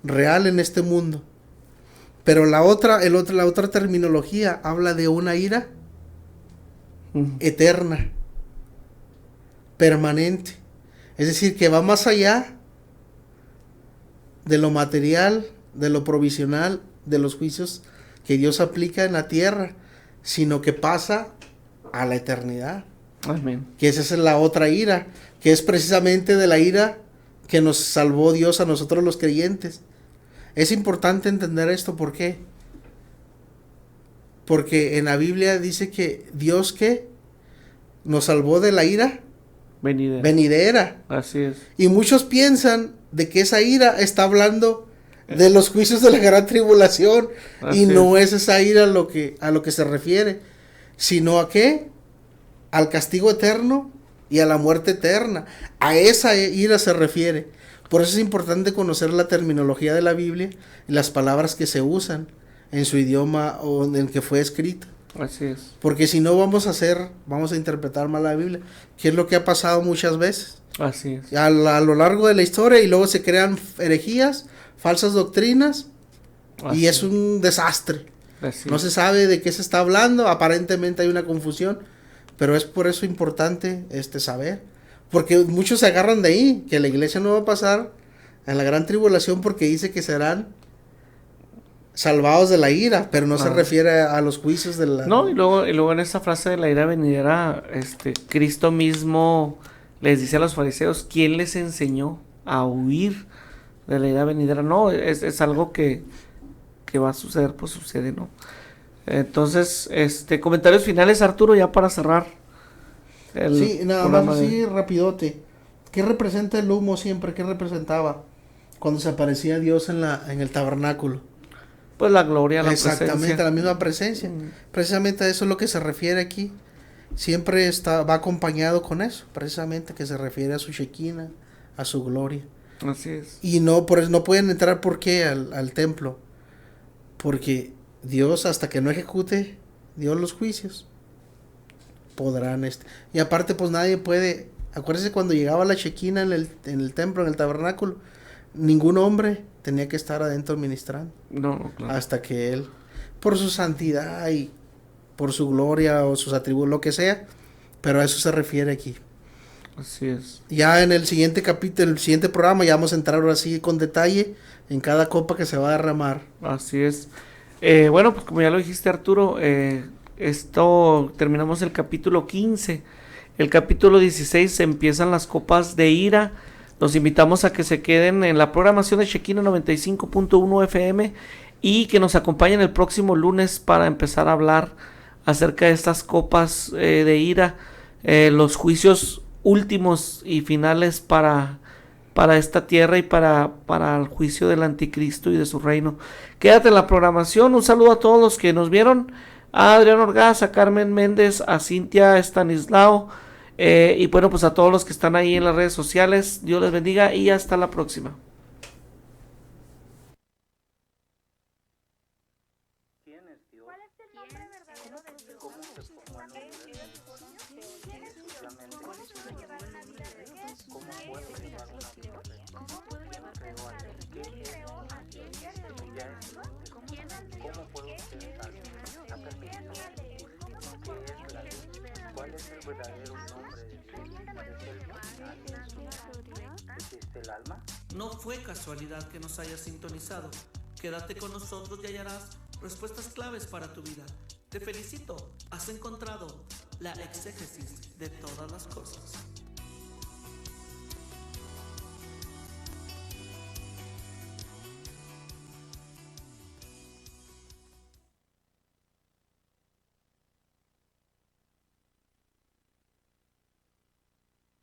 real en este mundo. Pero la otra terminología habla de una ira eterna, permanente. Es decir, que va más allá de lo material, de lo provisional, de los juicios que Dios aplica en la tierra, sino que pasa a la eternidad. Amén. Que esa es la otra ira, que es precisamente de la ira que nos salvó Dios a nosotros los creyentes. Es importante entender esto, ¿por qué? Porque en la Biblia dice que Dios que nos salvó de la ira venidera. Así es. Y muchos piensan de que esa ira está hablando de los juicios de la gran tribulación. Y no es esa ira a lo que se refiere, sino a qué, al castigo eterno y a la muerte eterna. A esa ira se refiere. Por eso es importante conocer la terminología de la Biblia y las palabras que se usan en su idioma o en el que fue escrita. Así es. Porque si no vamos a interpretar mal la Biblia, que es lo que ha pasado muchas veces. Así es. A lo largo de la historia, y luego se crean herejías, falsas doctrinas, y es un desastre. No se sabe de qué se está hablando, aparentemente hay una confusión, pero es por eso importante saber. Porque muchos se agarran de ahí, que la iglesia no va a pasar en la gran tribulación porque dice que serán salvados de la ira, pero no se refiere a los juicios de la... No, y luego en esa frase de la ira venidera, Cristo mismo les dice a los fariseos, ¿quién les enseñó a huir de la ira venidera? No, es algo que va a suceder, pues sucede, ¿no? Entonces, comentarios finales, Arturo, ya para cerrar. Sí, nada más así rapidote. ¿Qué representa el humo siempre? ¿Qué representaba cuando se aparecía Dios en el tabernáculo? Pues la gloria, la presencia. Exactamente, la misma presencia. Precisamente a eso es lo que se refiere aquí. siempre va acompañado con eso, precisamente que se refiere a su Shekinah, a su gloria. Así es. Y no, por eso no pueden entrar, ¿por qué? Al templo. Porque Dios, hasta que no ejecute Dios los juicios, podrán y aparte pues nadie puede, acuérdense cuando llegaba la Shekinah en el templo, en el tabernáculo, ningún hombre tenía que estar adentro ministrando. No, claro. Hasta que él, por su santidad y por su gloria o sus atributos, lo que sea, pero a eso se refiere aquí. Así es. Ya en el siguiente capítulo, el siguiente programa, ya vamos a entrar ahora sí con detalle en cada copa que se va a derramar. Así es. Bueno, pues como ya lo dijiste, Arturo, terminamos el capítulo 15. El capítulo 16 empiezan las copas de ira. Los invitamos a que se queden en la programación de Shekinah 95.1 FM y que nos acompañen el próximo lunes para empezar a hablar acerca de estas copas de ira, los juicios últimos y finales para esta tierra y para el juicio del anticristo y de su reino. Quédate en la programación. Un saludo a todos los que nos vieron, a Adrián Orgaz, a Carmen Méndez, a Cintia Estanislao, y bueno, pues a todos los que están ahí en las redes sociales. Dios les bendiga y hasta la próxima. ¿Quién es Dios? ¿Cómo se formó el universo? ¿Cómo puedo llevar una vida recta? ¿Quién creó al hombre? ¿Qué es ya es ¿Cómo puedo ser salvo? ¿Ha permitido? ¿Qué es la luz? ¿Cuál es el verdadero nombre de Dios? ¿Es el final? ¿Existe el alma? No fue casualidad que nos hayas sintonizado. Quédate con nosotros y hallarás respuestas claves para tu vida. Te felicito, has encontrado la exégesis de todas las cosas.